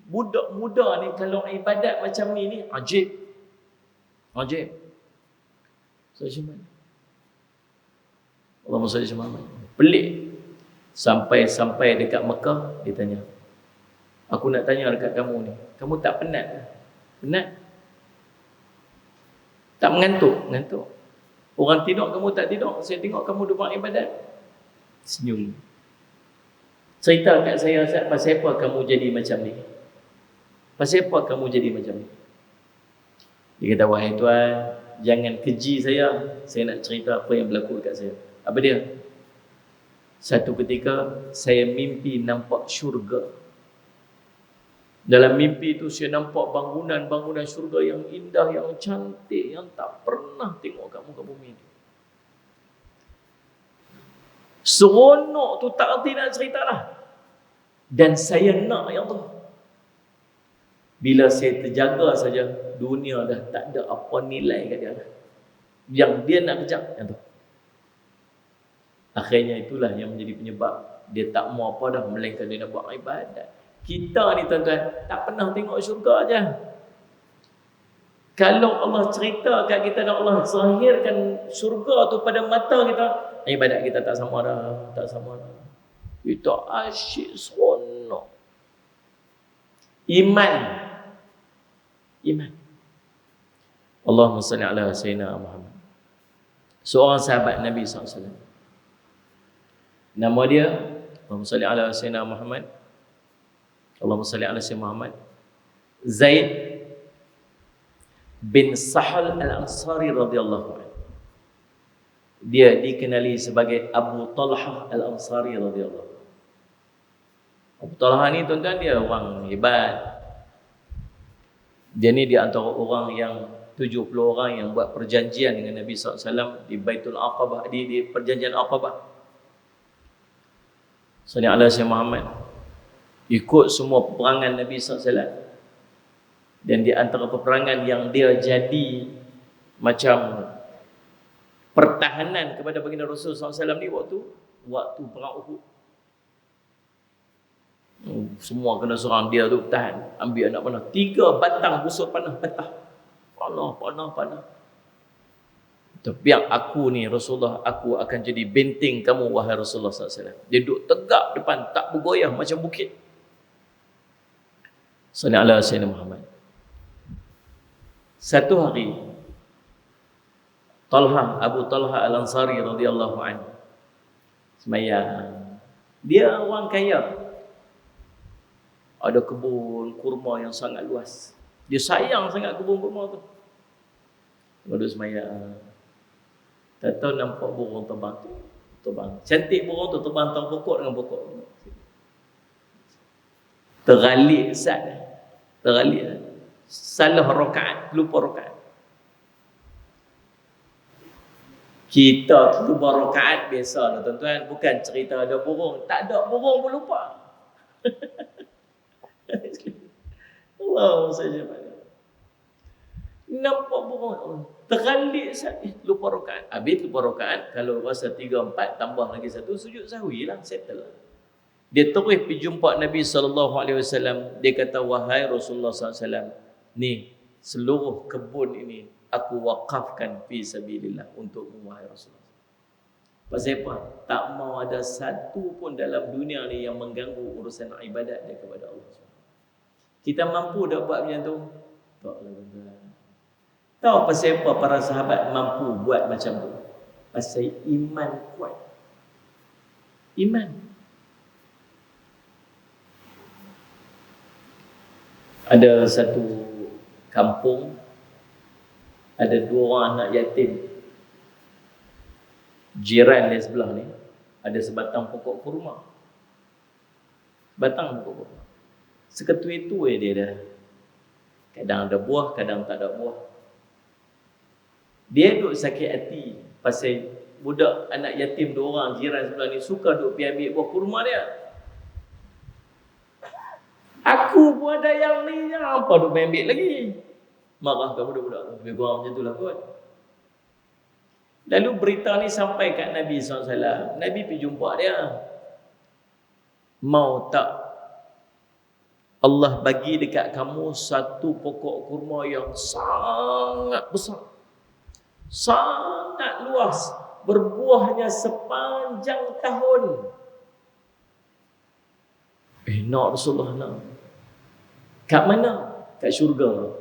Budak muda ni kalau ibadat macam ni ajib. Ajib. Macam Allahumma salli ala Muhammad. Pelik. Sampai dekat Mekah, dia tanya, aku nak tanya dekat kamu ni, kamu tak penat? Penat? Tak mengantuk? Mengantuk. Orang tidur, kamu tak tidur? Saya tengok kamu duduk buat ibadat. Senyum. Cerita kat saya, pasal apa kamu jadi macam ni? Pasal apa kamu jadi macam ni? Dia kata, wahai Tuan, jangan keji saya nak cerita apa yang berlaku dekat saya. Apa dia? Satu ketika saya mimpi nampak syurga. Dalam mimpi itu saya nampak bangunan-bangunan syurga yang indah, yang cantik, yang tak pernah tengok kat muka bumi ni. Seronok tu tak erti nak cerita lah. Dan saya nak yang tu. Bila saya terjaga saja, dunia dah tak ada apa nilai kat dia lah. Yang dia nak kejar, yang tu. Akhirnya itulah yang menjadi penyebab dia tak mau apa dah, melainkan dia nak buat ibadat. Kita ni tuan-tuan tak pernah tengok syurga aja. Kalau Allah cerita kat kita dan Allah zahirkan syurga tu pada mata kita, ibadat kita tak sama dah, tak sama dah. Kita asyik seronok. Iman. Allahumma salli ala Sayyidina Muhammad. Seorang sahabat Nabi SAW. Nama dia, Allahumma salli ala Sayyidina Muhammad. Allahumma salli ala Sayyidina Muhammad. Zaid bin Sahal Al-Ansari radhiyallahu anhu. Dia dikenali sebagai Abu Talhah Al-Ansari radhiyallahu anhu. Abu Talhah ni tuan-tuan, dia orang hebat. Dia ni di antara orang yang 70 orang yang buat perjanjian dengan Nabi SAW di Baitul Aqabah, di perjanjian Aqabah. Sallallahu alaihi wasallam Muhammad ikut semua peperangan Nabi SAW. Dan di antara peperangan yang dia jadi macam pertahanan kepada baginda Rasul SAW ni waktu perang Uhud. Semua kena serang, dia tu tahan, ambil anak panah, 3 batang busur panah patah. Panah. Tapi yang aku ni Rasulullah, aku akan jadi benteng kamu wahai Rasulullah SAW. Dia duduk tegak depan, tak bergoyah macam bukit. Sallallahu alaihi wasallam Muhammad. Satu hari Abu Talhah Al-Ansari radhiyallahu anhu semayang. Dia orang kaya. Ada kebun kurma yang sangat luas. Dia sayang sangat kebun kurma tu. Duduk semayang. Tak tahu nampak burung terbang. Cantik burung tu terbang antara pokok dengan pokok. Teralik sat. Salah rakaat, lupa rakaat. Kita lupa rakaat biasa lah tuan-tuan, bukan cerita ada burung. Tak ada burung pun lupa. Allah saja. Nampak burung, teralik sat, lupa rakaat. Habis lupa rakaat, kalau rasa 3, 4 tambah lagi 1, sujud sahwi lah, settle lah. Dia terus pergi jumpa Nabi SAW. Dia kata, wahai Rasulullah SAW, ni seluruh kebun ini aku wakafkan fi sabilillah untukmu wahai Rasulullah. Pasal apa? Tak mau ada satu pun dalam dunia ni yang mengganggu urusan ibadat dia kepada Allah. Kita mampu tak buat macam tu? Taklah tuan-tuan. Tahu pasal apa para sahabat mampu buat macam tu? Pasal iman kuat. Iman. Ada satu kampung ada 2 orang anak yatim. Jiran dia sebelah ni ada sebatang pokok kurma. Batang pokok kurma. Seketui-tui dia dah. Kadang ada buah, kadang tak ada buah. Dia duk sakit hati pasal budak anak yatim 2 orang jiran sebelah ni suka duk pergi ambil buah kurma dia. Aku pun ada yang ni, apa duk pergi ambil lagi? Marah ke budak-budak tu. Lebih kurang macam itulah kot. Lalu berita ni sampai kat Nabi SAW. Nabi pergi jumpa dia. Mau tak Allah bagi dekat kamu satu pokok kurma yang sangat besar, sangat luas, berbuahnya sepanjang tahun. Nak Rasulullah nak. Kat mana? Kat syurga.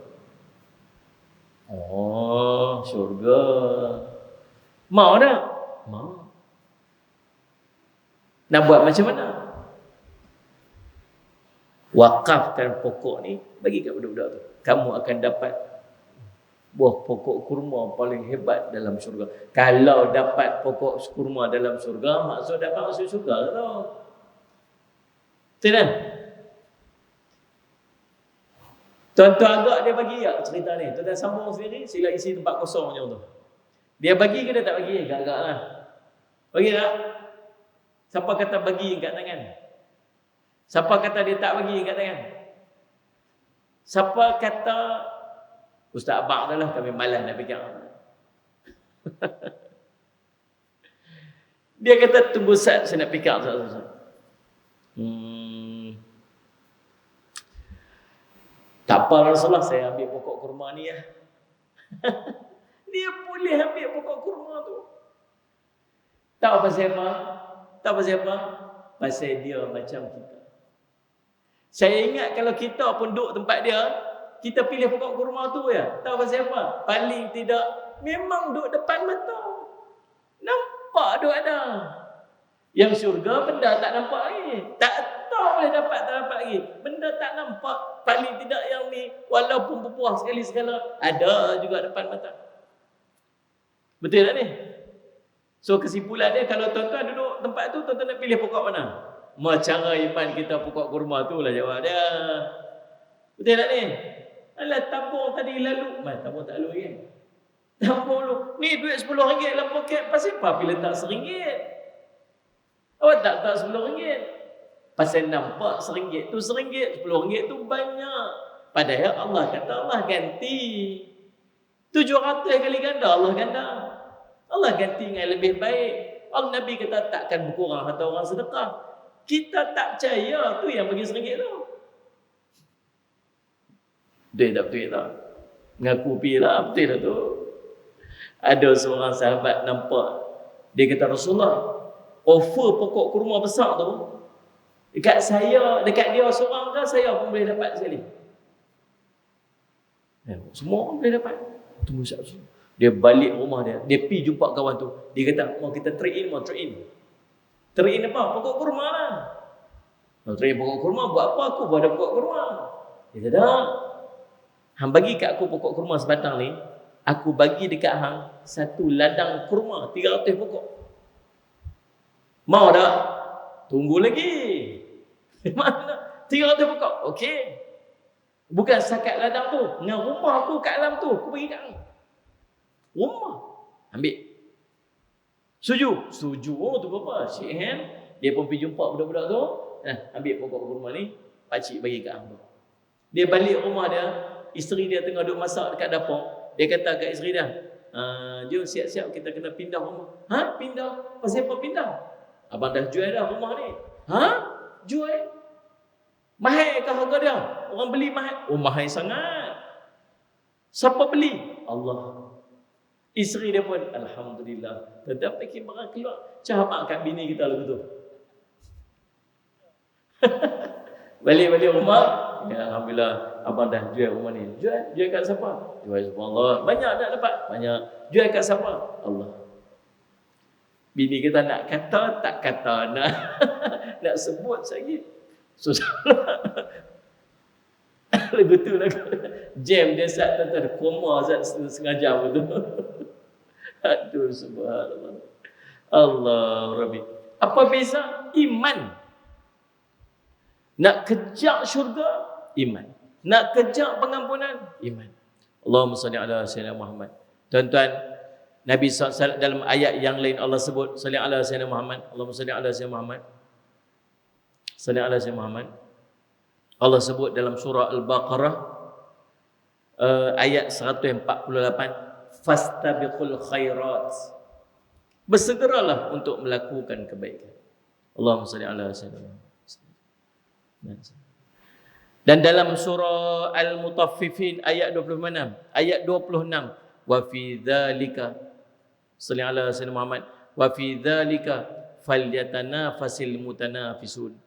Oh, syurga. Mau tak? Mau. Nak buat macam mana? Wakafkan pokok ni, bagi kat budak-budak tu. Kamu akan dapat buah pokok kurma paling hebat dalam syurga. Kalau dapat pokok kurma dalam syurga, maksud dapat masuk syurga tu. Betul kan? Tuan-tuan agak dia bagi tak cerita ni? Tuan-tuan sambung sendiri, sila isi tempat kosong macam tu. Dia bagi ke dia tak bagi? Agak-agak lah. Bagi tak? Siapa kata bagi angkat tangan? Siapa kata dia tak bagi angkat tangan? Siapa kata Ustaz Abang dah lah, kami malas nak fikir. Dia kata tunggu saat saya nak fikir. Tak apa Rasulullah, saya ambil pokok kurma ni ya. Dia boleh ambil pokok kurma tu. Tahu pasal apa? Tahu pasal apa? Pasal dia macam kita. Saya ingat kalau kita pun duduk tempat dia, kita pilih pokok kurma tu ya. Tahu pasal apa? Paling tidak memang duduk depan mata. Nampak duduk ada. Yang syurga benda tak nampak lagi. Tak tahu boleh dapat tak dapat lagi. Benda tak nampak. Paling tidak yang ni walaupun berbuah sekali-sekala ada juga depan mata. Betul tak ni? So kesimpulan dia, kalau tuan-tuan duduk tempat tu, tuan-tuan nak pilih pokok mana? Cara iman kita pokok kurma tu lah jawab dia. Betul tak ni? Alah tabung tadi lalu. Tabung tak lalu kan? Tabung lu. Ni duit RM10 dalam poket. Pasal apa bila tak RM1? Awak tak RM10. Pasal nampak RM1 tu RM1, RM10 tu banyak. Padahal Allah kata Allah ganti 700 kali ganda, Allah ganda. Allah ganti dengan lebih baik. Allah Nabi kata takkan berkurang harta orang sedekah. Kita tak percaya tu yang bagi RM1 tu. Betul tak betul tak? Ngaku pi lah betul tak tu. Ada seorang sahabat nampak, dia kata Rasulullah offer pokok kurma besar tu dekat saya, dekat dia seorang kan, saya pun boleh dapat sekali. Semua orang boleh dapat. Tunggu sekejap. Dia balik rumah dia, dia pergi jumpa kawan tu. Dia kata, mau kita trade in, mau trade in. Trade in apa? Pokok kurma lah. Mau trade in pokok kurma, buat apa aku buat ada pokok kurma? Dia kata, hang bagi kat aku pokok kurma sebatang ni, aku bagi dekat hang satu ladang kurma 300 pokok. Mau tak? Tunggu lagi. Mana? 300 pokok. Okey. Bukan sakat ladang tu, dengan rumah aku kat dalam tu, aku bagi kat hang. Rumah. Ambil. Setuju? Setuju. Oh tu apa? Shake hand. Dia pun pergi jumpa budak-budak tu. Ambil pokok kurma ni, pakcik bagi kat hang tu. Dia balik rumah dia, isteri dia tengah duduk masak dekat dapur. Dia kata kat isteri dia, jom siap-siap kita kena pindah rumah. Ha? Pindah? Pasal apa pindah? Abang dah jual dah rumah ni. Ha? Jual? Mahal ke harga dia? Orang beli mahal? Oh mahal sangat. Siapa beli? Allah. Isteri dia pun alhamdulillah. Tetapi kita barang keluar. Cahamak kat bini kita lagu tu. Balik-balik rumah, ya, alhamdulillah abang dah jual rumah ni. Jual kat siapa? Jual subhanallah. Banyak tak dapat? Banyak. Jual kat siapa? Allah. Bini kita nak kata tak kata, nak sebut lagi. Susah. Lagu tu lagu jam dia sat tu koma sat setengah jam tu. Aduh subhanallah. Allah Rabbi. Apa beza? Iman. Nak kejar syurga, iman. Nak kejar pengampunan, iman. Allahumma salli ala sayyidina Muhammad. Tuan-tuan, Nabi SAW dalam ayat yang lain Allah sebut salli ala sayyidina Muhammad. Allahumma salli ala sayyidina Muhammad. Salli ala sayyidina Muhammad. Allah sebut dalam surah Al-Baqarah ayat 148, fastabiqul khairat. Bersegeralah untuk melakukan kebaikan. Allahumma salli ala sayyidina Muhammad. Dan dalam surah Al-Mutaffifin ayat 26, wa fi dzalika salli ala sayyidina Muhammad wa fi dzalika falyatanafasil mutanafisun.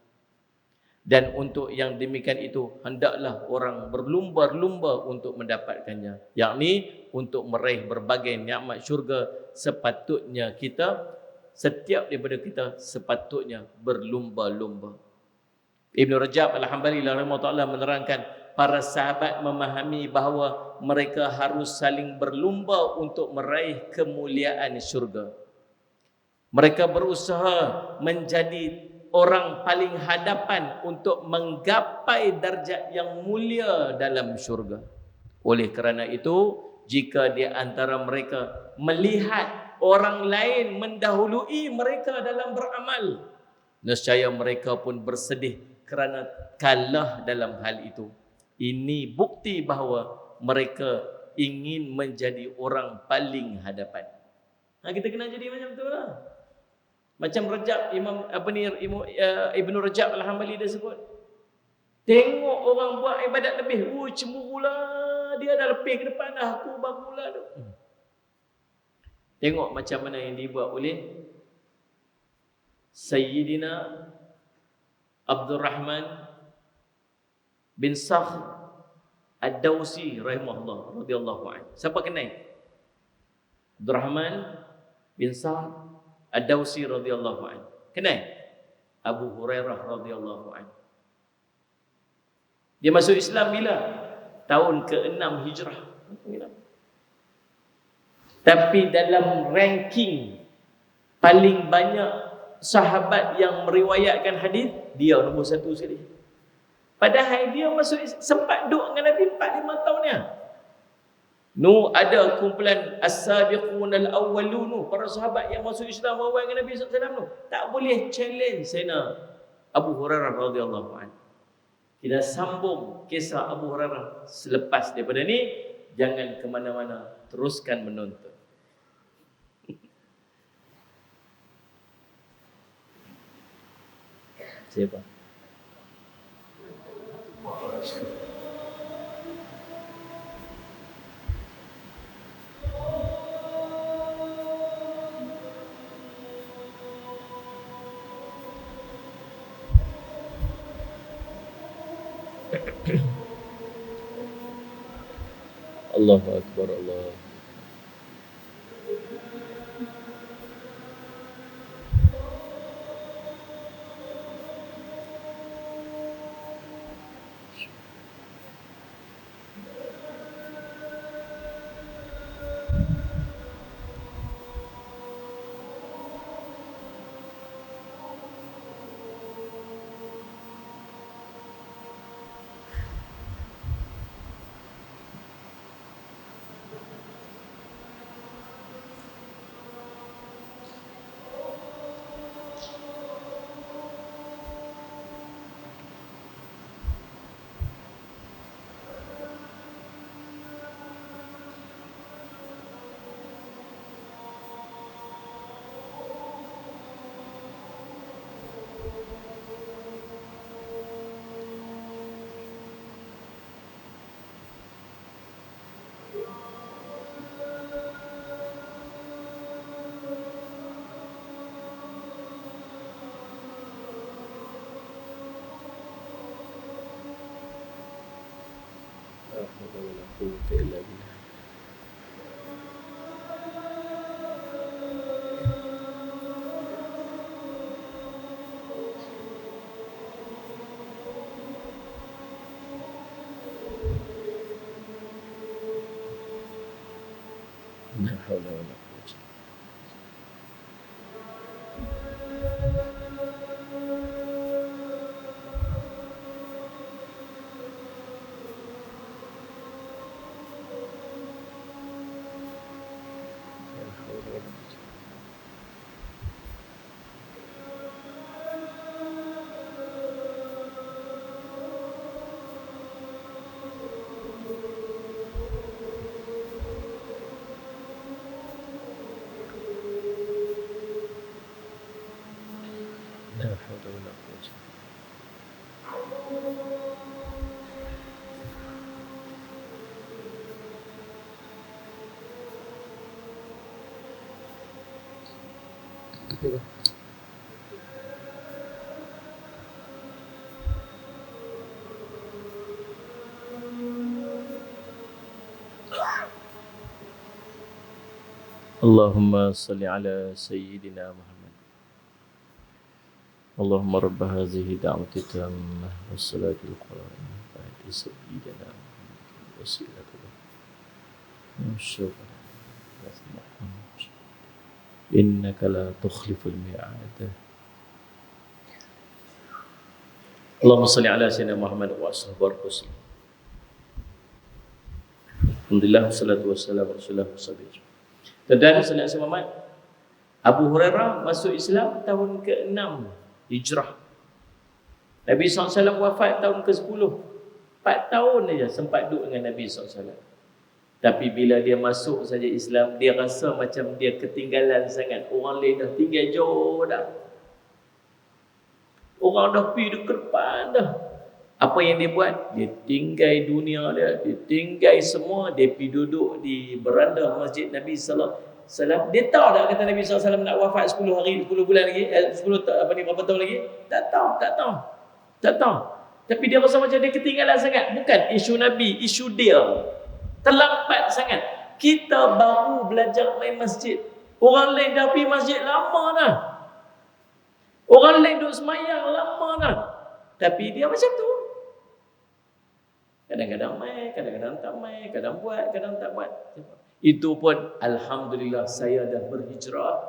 Dan untuk yang demikian itu hendaklah orang berlumba-lumba untuk mendapatkannya, yakni untuk meraih berbagai nikmat syurga. Sepatutnya kita, setiap daripada kita sepatutnya berlumba-lumba. Ibn Rajab Al-Hambali rahimahullah menerangkan, para sahabat memahami bahawa mereka harus saling berlumba untuk meraih kemuliaan syurga. Mereka berusaha menjadi orang paling hadapan untuk menggapai darjat yang mulia dalam syurga. Oleh kerana itu, jika di antara mereka melihat orang lain mendahului mereka dalam beramal, nescaya mereka pun bersedih kerana kalah dalam hal itu. Ini bukti bahawa mereka ingin menjadi orang paling hadapan. Kita kena jadi macam tu lah. Macam Rajab, Ibn Rajab Al-Hambali dia sebut, tengok orang buat ibadat lebih, cemburulah, dia dah lebih ke depan dah, aku barulah tu. Tengok macam mana yang dibuat oleh Sayyidina Abdul Rahman bin Sakhr Ad-Dawsi rahimahullah radhiyallahu anhu. Siapa kenal? Abdul Rahman bin Sakhr Ad-Dawsi radhiyallahu anhu. Kenal? Abu Hurairah radhiyallahu anhu. Dia masuk Islam bila? Tahun ke-6 Hijrah. Tapi dalam ranking paling banyak sahabat yang meriwayatkan hadis, dia nombor 1 sekali. Padahal dia masuk sempat duduk dengan Nabi 4-5 tahun ya. Ada kumpulan as-sabiqun al-awwalun, para sahabat yang masuk Islam awal dengan Nabi SAW tak boleh challenge Sayyidina Abu Hurairah radhiyallahu anhu. Kita sambung kisah Abu Hurairah selepas daripada ni. Jangan ke mana-mana, teruskan menonton. Siapa? Allahu Akbar, Allah. La haula wala quwwata. La haula wala quwwata. La haula wala quwwata. Allahumma salli ala Sayyidina Muhammad. Allahumma rabb hadhihi da'wati tammah was-salati al-qa'imah ba'da sayyidina Muhammad wasilatu syukur innaka la tukhliful mi'ad. Allahumma salli ala Sayyidina Muhammad wa ashabihi. Alhamdulillah wassalatu wassalamu ala Rasulillah sallallahu. Dan Sayyidina Muhammad Abu Hurairah masuk Islam tahun ke-6 Hijrah. Nabi SAW wafat tahun ke-10. 4 tahun saja sempat duduk dengan Nabi SAW. Tapi bila dia masuk saja Islam, dia rasa macam dia ketinggalan sangat. Orang lain dah tinggal jauh dah. Orang dah pergi dekat depan dah. Apa yang dia buat? Dia tinggal dunia dia. Dia tinggal semua. Dia pergi duduk di beranda masjid Nabi SAW. Dia tahu tak kata Nabi SAW nak wafat 10 hari, 10 bulan lagi, 10 berapa tahun lagi? Tak tahu. Tapi dia rasa macam dia ketinggalan sangat. Bukan isu Nabi, isu dia. Terlambat sangat. Kita baru belajar main masjid. Orang lain dah pergi masjid lama dah. Orang lain duduk semayang lama dah. Tapi dia macam tu. Kadang-kadang main, kadang-kadang tak main, kadang buat, kadang tak buat. Itu pun alhamdulillah saya dah berhijrah.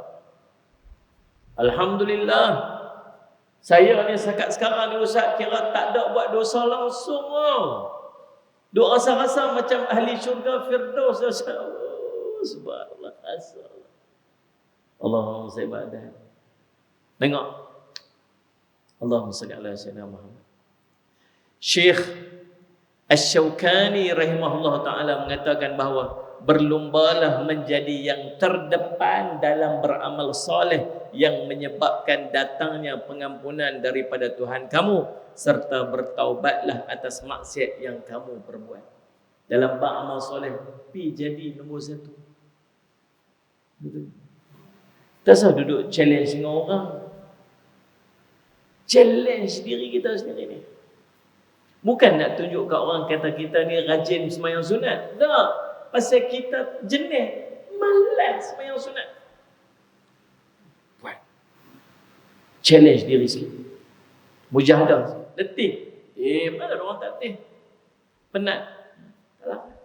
Alhamdulillah. Saya ni sekarang ni Ustaz kira tak ada buat dosa langsung. Duk rasa-rasa macam ahli syurga Firdaus. Subhanallah. Allahumma salli ala. Tengok. Allahumma salli ala Sayyidina Muhammad. Syekh Asy-Syaukani rahimahullah ta'ala mengatakan bahawa berlombalah menjadi yang terdepan dalam beramal soleh yang menyebabkan datangnya pengampunan daripada Tuhan kamu, serta bertaubatlah atas maksiat yang kamu perbuat. Dalam beramal soleh, pi jadi nombor 1. Betul. Tak usah duduk challenge dengan orang. Challenge diri kita sendiri ni. Bukan nak tunjuk kat orang kata kita ni rajin sembahyang sunat. Tak. Pasal kita jenis malas sembahyang sunat. Buat. Challenge diri sendiri. Mujahadah. Letih. Mana orang tak letih? Penat. Tak larat.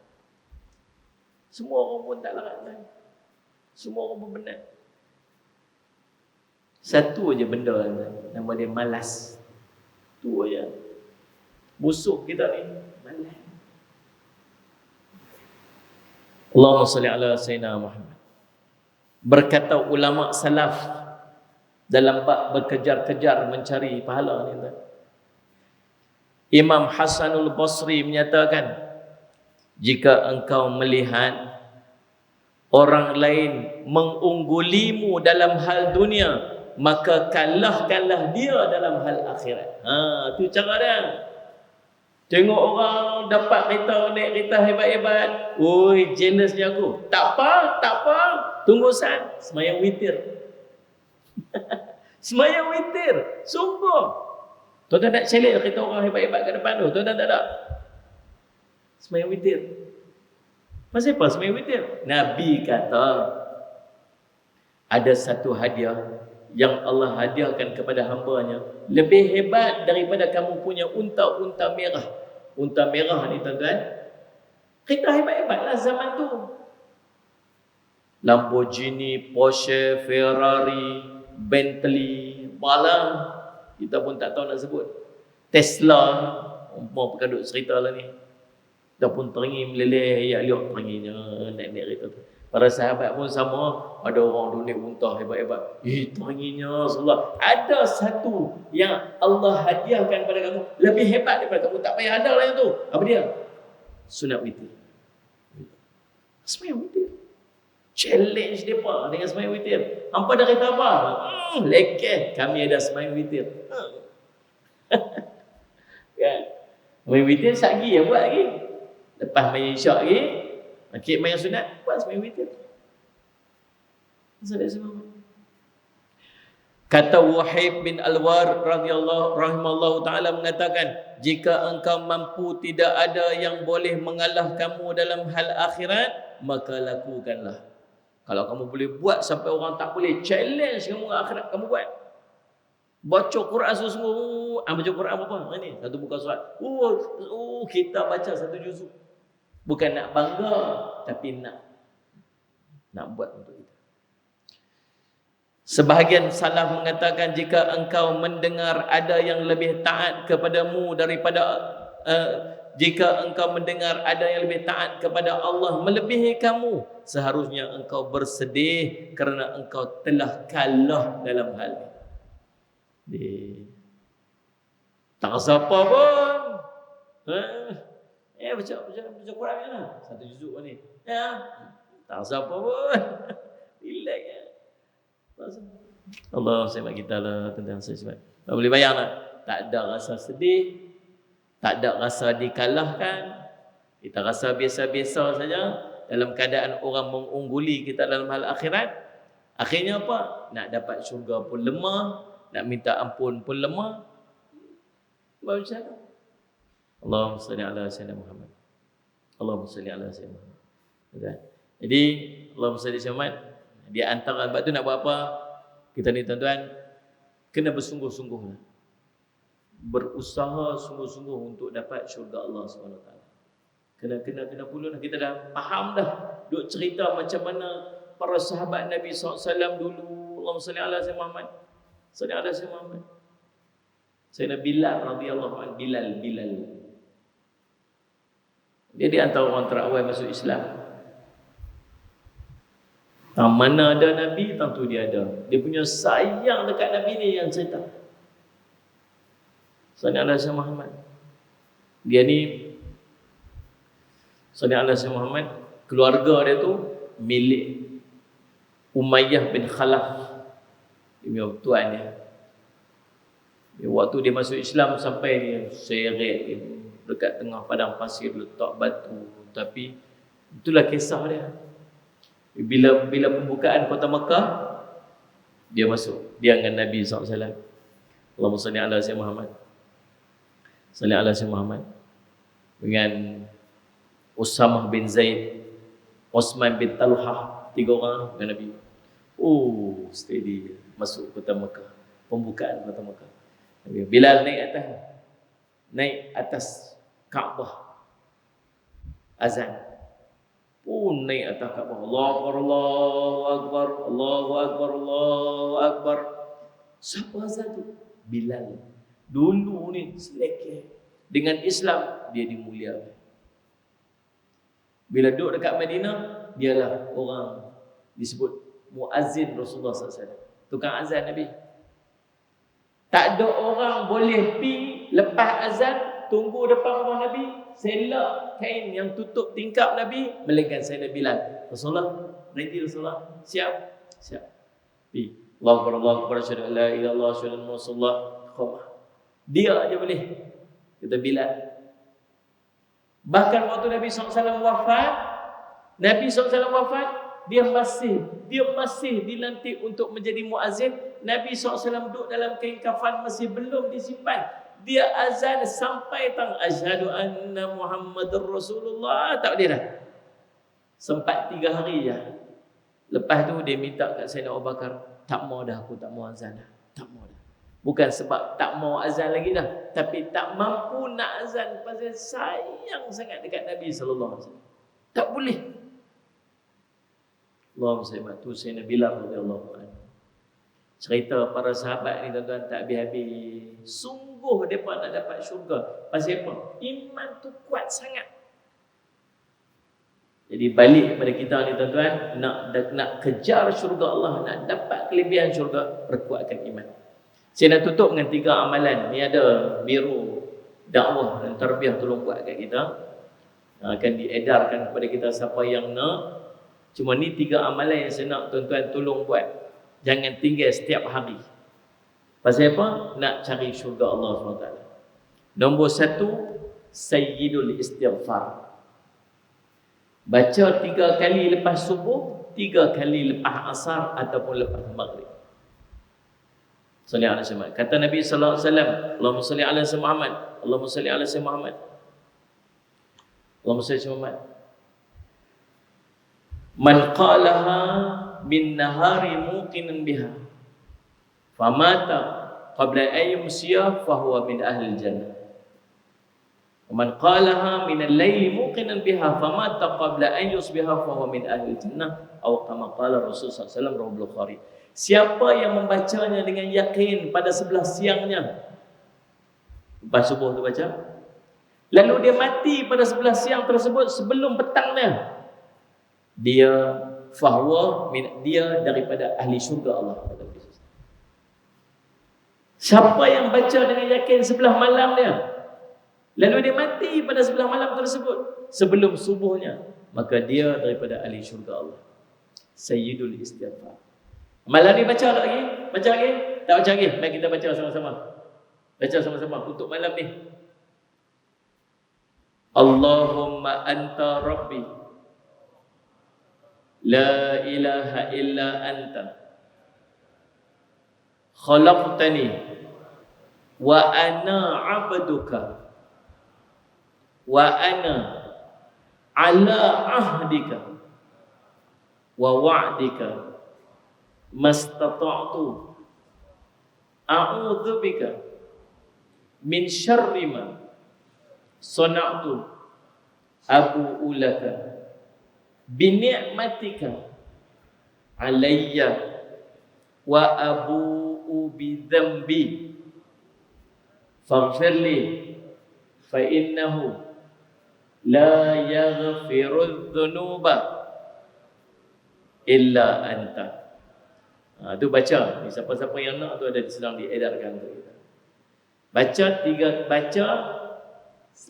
Semua orang pun tak larat. Semua orang pun penat. Satu aja benda nama dia malas. Tu aja. Musuh kita ni malas. Allahumma salli ala Sayyidina Muhammad. Berkata ulama salaf dalam bab berkejar-kejar mencari pahala ni. Imam Hasanul Basri menyatakan, jika engkau melihat orang lain mengunggulimu dalam hal dunia, maka kalahkanlah dia dalam hal akhirat. Tu cara dia. Tengok orang dapat kereta, naik kereta hebat-hebat. Oi, jealousnya aku. Tak apa. Tunggu saat sembahyang witir. Sembahyang witir. Sungguh. Tuan-tuan nak challenge kereta orang hebat-hebat kat depan tu. Tuan-tuan tak ada. Sembahyang witir. Pasal apa sembahyang witir? Nabi kata ada satu hadiah yang Allah hadiahkan kepada hamba-Nya lebih hebat daripada kamu punya unta-unta merah. Unta merah ni tuan-tuan, kereta hebat-hebatlah zaman tu. Lamborghini, Porsche, Ferrari, Bentley, malah kita pun tak tahu nak sebut. Tesla, umpama pekadut cerita lah ni. Dah pun teringin meleleh, ya liok teringinnya naik-naik kereta tu. Para sahabat pun sama, ada orang dunia muntah hebat-hebat. Teringinnya Rasulullah. Ada satu yang Allah hadiahkan kepada kamu lebih hebat daripada kamu, tak payah ada lah yang tu. Apa dia? Sunat witir. Sembahyang witir. Challenge mereka dengan sembahyang witir. Hampa dah kata apa? Lekeh, kami ada sembahyang witir. Kan? Sembahyang witir sehari ya buat lagi. Lepas main isyak lagi, akhir main sunat, buat sembahyang witir. Kata Wahib bin Al-War radhiyallahu rahimallahu taala mengatakan, jika engkau mampu tidak ada yang boleh mengalah kamu dalam hal akhirat, maka lakukanlah. Kalau kamu boleh buat sampai orang tak boleh challenge kamu akhirat, kamu buat. Baca Quran sungguh-sungguh. Baca Quran apa? Ini satu buka surat. Kita baca satu juzuk. Bukan nak bangga, tapi nak buat untuk kita. Sebahagian salaf mengatakan, jika engkau mendengar ada yang lebih taat kepadamu daripada jika engkau mendengar ada yang lebih taat kepada Allah melebihi kamu, seharusnya engkau bersedih kerana engkau telah kalah dalam hal ini. Tak rasa apa pun. Baca Quran ni lah. Satu juzuk ni. Tak rasa apa pun. Relax ya. Allah sembah kita lah tentang sesuatu. Tak boleh bayang lah. Tak ada rasa sedih, tak ada rasa dikalahkan. Kita rasa biasa-biasa saja. Dalam keadaan orang mengungguli kita dalam hal akhirat. Akhirnya apa? Nak dapat syurga pun lemah, nak minta ampun pun lemah. Macam mana? Allahumma salli ala sayyidina Muhammad. Allahumma salli ala sayyidina Muhammad. Jadi Allahumma salli ala Muhammad. Di antara sebab tu nak buat apa? Kita ni tuan-tuan kena bersungguh-sungguh lah. Berusaha sungguh-sungguh untuk dapat syurga Allah SWT. Kena pula lah. Kita dah faham dah. Duk cerita macam mana para sahabat Nabi SAW dulu. Allahumma salli ala sayyidina Muhammad. Salli ala sayyidina Muhammad. Sayyidina Bilal radhiyallahu anhu. Bilal. Dia di antara orang terawal masuk Islam. Mana ada Nabi, tentu dia ada. Dia punya sayang dekat Nabi ni yang cerita. Sallallahu alaihi Muhammad. Dia ni sallallahu alaihi Muhammad, keluarga dia tu milik Umayyah bin Khalaf. Dia punya tuan dia. Waktu dia masuk Islam sampai dia seret dekat tengah padang pasir letak batu. Tapi itulah kisah dia. Bila pembukaan kota Mekah, dia masuk. Dia dengan Nabi SAW. Allahumma salli ala sayyidina Muhammad. Salli ala sayyidina Muhammad. Dengan Usamah bin Zaid, Osman bin Talhah, 3 orang dengan Nabi. Steady masuk kota Mekah. Pembukaan kota Mekah. Bilal naik atas Kaabah. Azan. Naik atas Kaabah. Allahu Akbar, Allahu Akbar, Allahu Akbar, Allahu Akbar. Siapa azan tu? Bilal. Dulu ni selekeh. Dengan Islam dia dimuliakan. Bila duduk dekat Madinah, dialah orang disebut muazzin Rasulullah SAW. Tukang azan Nabi. Tak ada orang boleh pi lepas azan tunggu depan rumah Nabi, selak kain yang tutup tingkap Nabi, melainkan Sayyidina Bilal. Rasulullah, nanti Rasulullah, siap. Pi. Allahu Akbar, Allahu Akbar, asyhadu an la ilaha illallah, asyhadu anna Rasulullah. Dia aja boleh. Kata Bilal. Bahkan waktu Nabi SAW wafat, dia masih dilantik untuk menjadi muazzin. Nabi SAW duduk dalam kain kafan, masih belum disimpan. Dia azan sampai tang asyhadu anna Muhammadur Rasulullah, tak boleh dah. Sempat 3 hari je. Lepas tu dia minta kat Sayyidina Abu Bakar, tak mau dah, aku tak mau azan dah. Tak mau dah. Bukan sebab tak mau azan lagi dah, tapi tak mampu nak azan pasal sayang sangat dekat Nabi sallallahu alaihi wasallam. Tak boleh. Allahumma salli ala Sayyidina Bilal radhiyallahu anhu. Cerita para sahabat ni tuan-tuan tak habis-habis. Sungguh mereka nak dapat syurga. Pasal apa? Iman tu kuat sangat. Jadi balik kepada kita ni tuan-tuan, nak kejar syurga Allah, nak dapat kelebihan syurga, perkuatkan iman. Saya nak tutup dengan 3 amalan. Ni ada Biro Dakwah dan Tarbiyah tolong buat kat kita. Akan diedarkan kepada kita siapa yang nak. Cuma ni 3 amalan yang saya nak tuan-tuan tolong buat. Jangan tinggal setiap hari. Pasal apa? Nak cari syurga Allah SWT. Nombor 1, Sayyidul Istighfar. Baca 3 kali lepas subuh, 3 kali lepas asar ataupun lepas maghrib. Salli ala Muhammad. Kata Nabi sallallahu alaihi wasallam, Allahumma salli ala Muhammad, Allahumma salli ala Muhammad, Allahumma salli ala Muhammad. Man qalaha bin nahari muqinan biha famata qabla an yumsiya fahuwa min ahli jannah. Man qalaha min al-laili muqinan biha famata qabla an yusbiha fahuwa min ahli jannah atau kama qala Rasul sallallahu alaihi wasallam rawahu Bukhari. Siapa yang membacanya dengan yakin pada sebelah siangnya, lepas subuh tu baca, lalu dia mati pada sebelah siang tersebut sebelum petangnya, dia dia daripada ahli syurga Allah. Siapa yang baca dengan yakin sebelah malam dia, lalu dia mati pada sebelah malam tersebut sebelum subuhnya, maka dia daripada ahli syurga Allah. Sayyidul Istighfar. Malam ni baca tak lagi? Baca lagi? Tak baca lagi? Baik, kita baca sama-sama. Baca sama-sama untuk malam ni. Allahumma anta rabbi la ilaha illa anta khalaqtani wa ana abduka wa ana ala ahdika wa wa'dika mastata'tu a'udzu bika min syarri ma sana'tu abu'u laka bi ni'matika alayya wa abu'u bi dhanbi faghfir li fa innahu la yaghfiru dhunuba illa anta. Tu baca. Ni siapa-siapa yang nak tu ada sedang diedarkan tu. Baca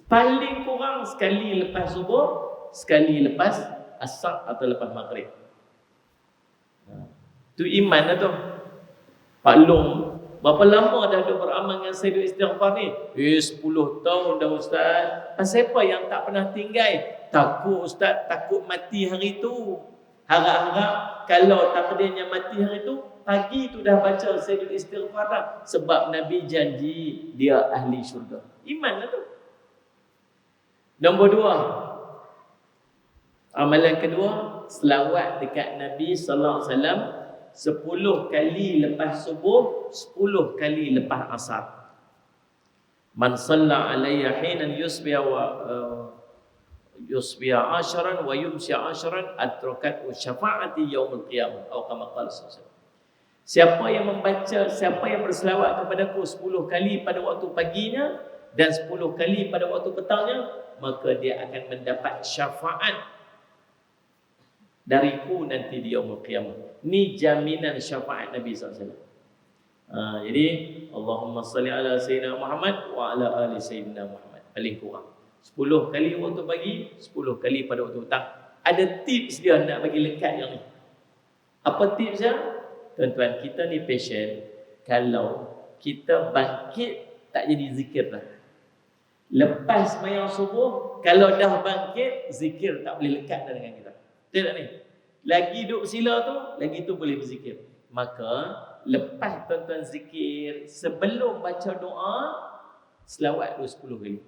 paling kurang sekali lepas subuh, sekali lepas asar atau lepas maghrib. Tu iman lah tu. Pak Long, berapa lama dah duk beramal dengan Sayyidul Istighfar ni? 10 tahun dah Ustaz. Pasal apa yang tak pernah tinggal? Takut Ustaz, takut mati hari tu. Harap-harap kalau takdirnya mati hari tu, pagi tu dah baca Sayyidul Istighfar dah. Sebab Nabi janji dia ahli syurga. Iman lah tu. Nombor 2, amalan kedua, selawat dekat Nabi sallallahu alaihi wasallam 10 kali lepas subuh, 10 kali lepas asar. Man shalla alayya hinan yusbiha wa yusbiha asharan wa yumsi asharan atrakat syafa'ati yaumil qiyamah atau kama qala sallallahu. Siapa yang membaca, siapa yang berselawat kepadaku 10 kali pada waktu paginya dan 10 kali pada waktu petangnya, maka dia akan mendapat syafaat dariku nanti di yaumul qiyamah. Ni jaminan syafaat Nabi SAW. Jadi Allahumma salli ala Sayyidina Muhammad wa ala ali Sayyidina Muhammad. Paling kurang 10 kali waktu pagi, 10 kali pada waktu petang. Ada tips dia nak bagi lekat yang ni. Apa tips dia? Tuan-tuan, kita ni patient. Kalau kita bangkit tak jadi zikir dah. Lepas sembahyang subuh, kalau dah bangkit, zikir tak boleh lekat dah dengan kita. Betul tak ni? Lagi duduk sila tu, lagi tu boleh berzikir. Maka lepas tuan-tuan zikir, sebelum baca doa, selawat dulu 10 kali.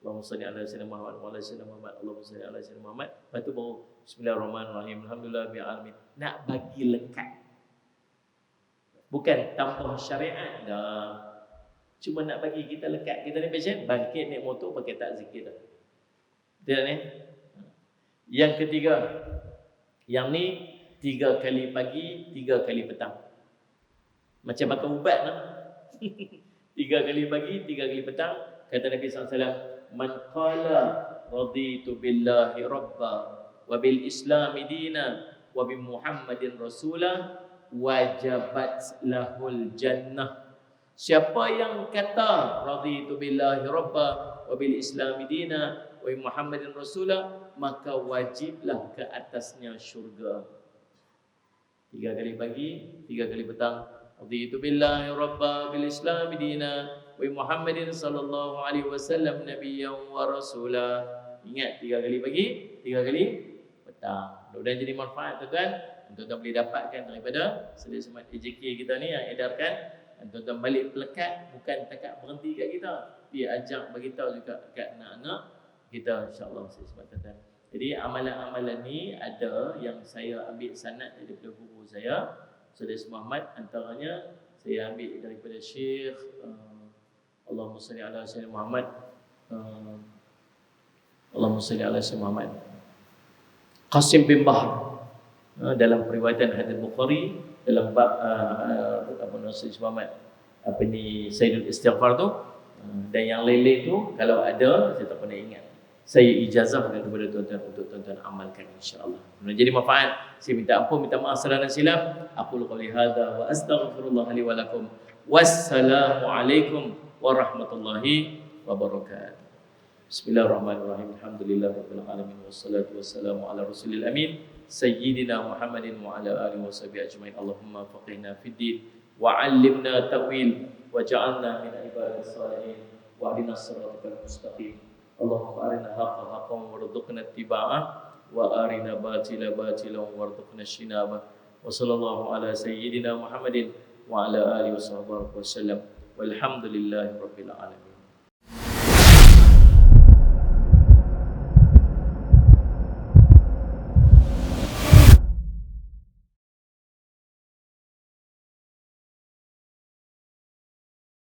Allahumma salli ala Sayyidina Muhammad wa ala Sayyidina Muhammad, Allahumma salli ala Sayyidina Muhammad. Lepas tu baru Bismillahirrahmanirrahim, Alhamdulillah bi'alamin. Nak bagi lekat. Bukan tanpa syariat dah. Cuma nak bagi kita lekat. Kita ni patient, bangkit naik motor pakai tak zikir dah. Betul ni? Yang ketiga, yang ni 3 kali pagi, 3 kali petang. Macam makan ubat lah. 3 kali pagi, 3 kali petang. Kata Nabi SAW, man qala raditu billahi rabba wa bil islami dina wa bi Muhammadin rasulah wajabat lahul jannah. Siapa yang kata raditu billahi rabba wa bil islami dina wa bi Muhammadin rasulah, maka wajiblah ke atasnya syurga. 3 kali pagi, 3 kali petang. Raditu billahi rabba bil islami dina wa Muhammadin sallallahu alaihi wasallam nabiyyan wa rasula. Ingat 3 kali pagi, 3 kali petang. Mudah-mudahan jadi manfaat tuan-tuan. Tuan-tuan boleh dapatkan daripada Selit Semat AJK kita ni yang edarkan. Tuan-tuan balik pelekat, bukan takat berhenti kat kita. Dia ajak bagi tahu juga kat anak-anak kita, insya-Allah Selit Semat tuan-tuan. Jadi amalan-amalan ni ada yang saya ambil sanad daripada guru saya, Saudara Muhammad. Antaranya saya ambil daripada Syekh Allahumma salli ala Sayyidina Muhammad, Allahumma salli ala Sayyidina Muhammad Qasim bin Bahr, dalam periwayatan hadis Bukhari dalam bab apa nama Sayyidina Muhammad apa ni Sayyidul Istighfar tu, dan yang lain-lain tu kalau ada saya tak pernah ingat. Saya ijazahkan kepada tuan-tuan untuk tuan-tuan amalkan, insya-Allah. Jadi manfaat. Saya minta ampun, minta maaf salah dan silap. Aku qouli hadza wa astaghfirullah li wa lakum. Wassalamu alaikum warahmatullahi wabarakatuh. Bismillahirrahmanirrahim. Alhamdulillahirabbil alamin wassalatu wassalamu ala rasulil amin sayyidina Muhammadin wa ala alihi washabihi ajmain. Allahumma faqihna fid din wa 'allimna ta'wil wa ja'alna min ibadis salihin wa ahdina siratal mustaqim. Allahumma arina haqqa haqqan warzuqna ittiba'ah wa arina batila batilan warzuqna ijtinabah. Wa sallallahu ala sayyidina Muhammadin wa ala alihi wasallam. Walhamdulillahi rabbil alamin.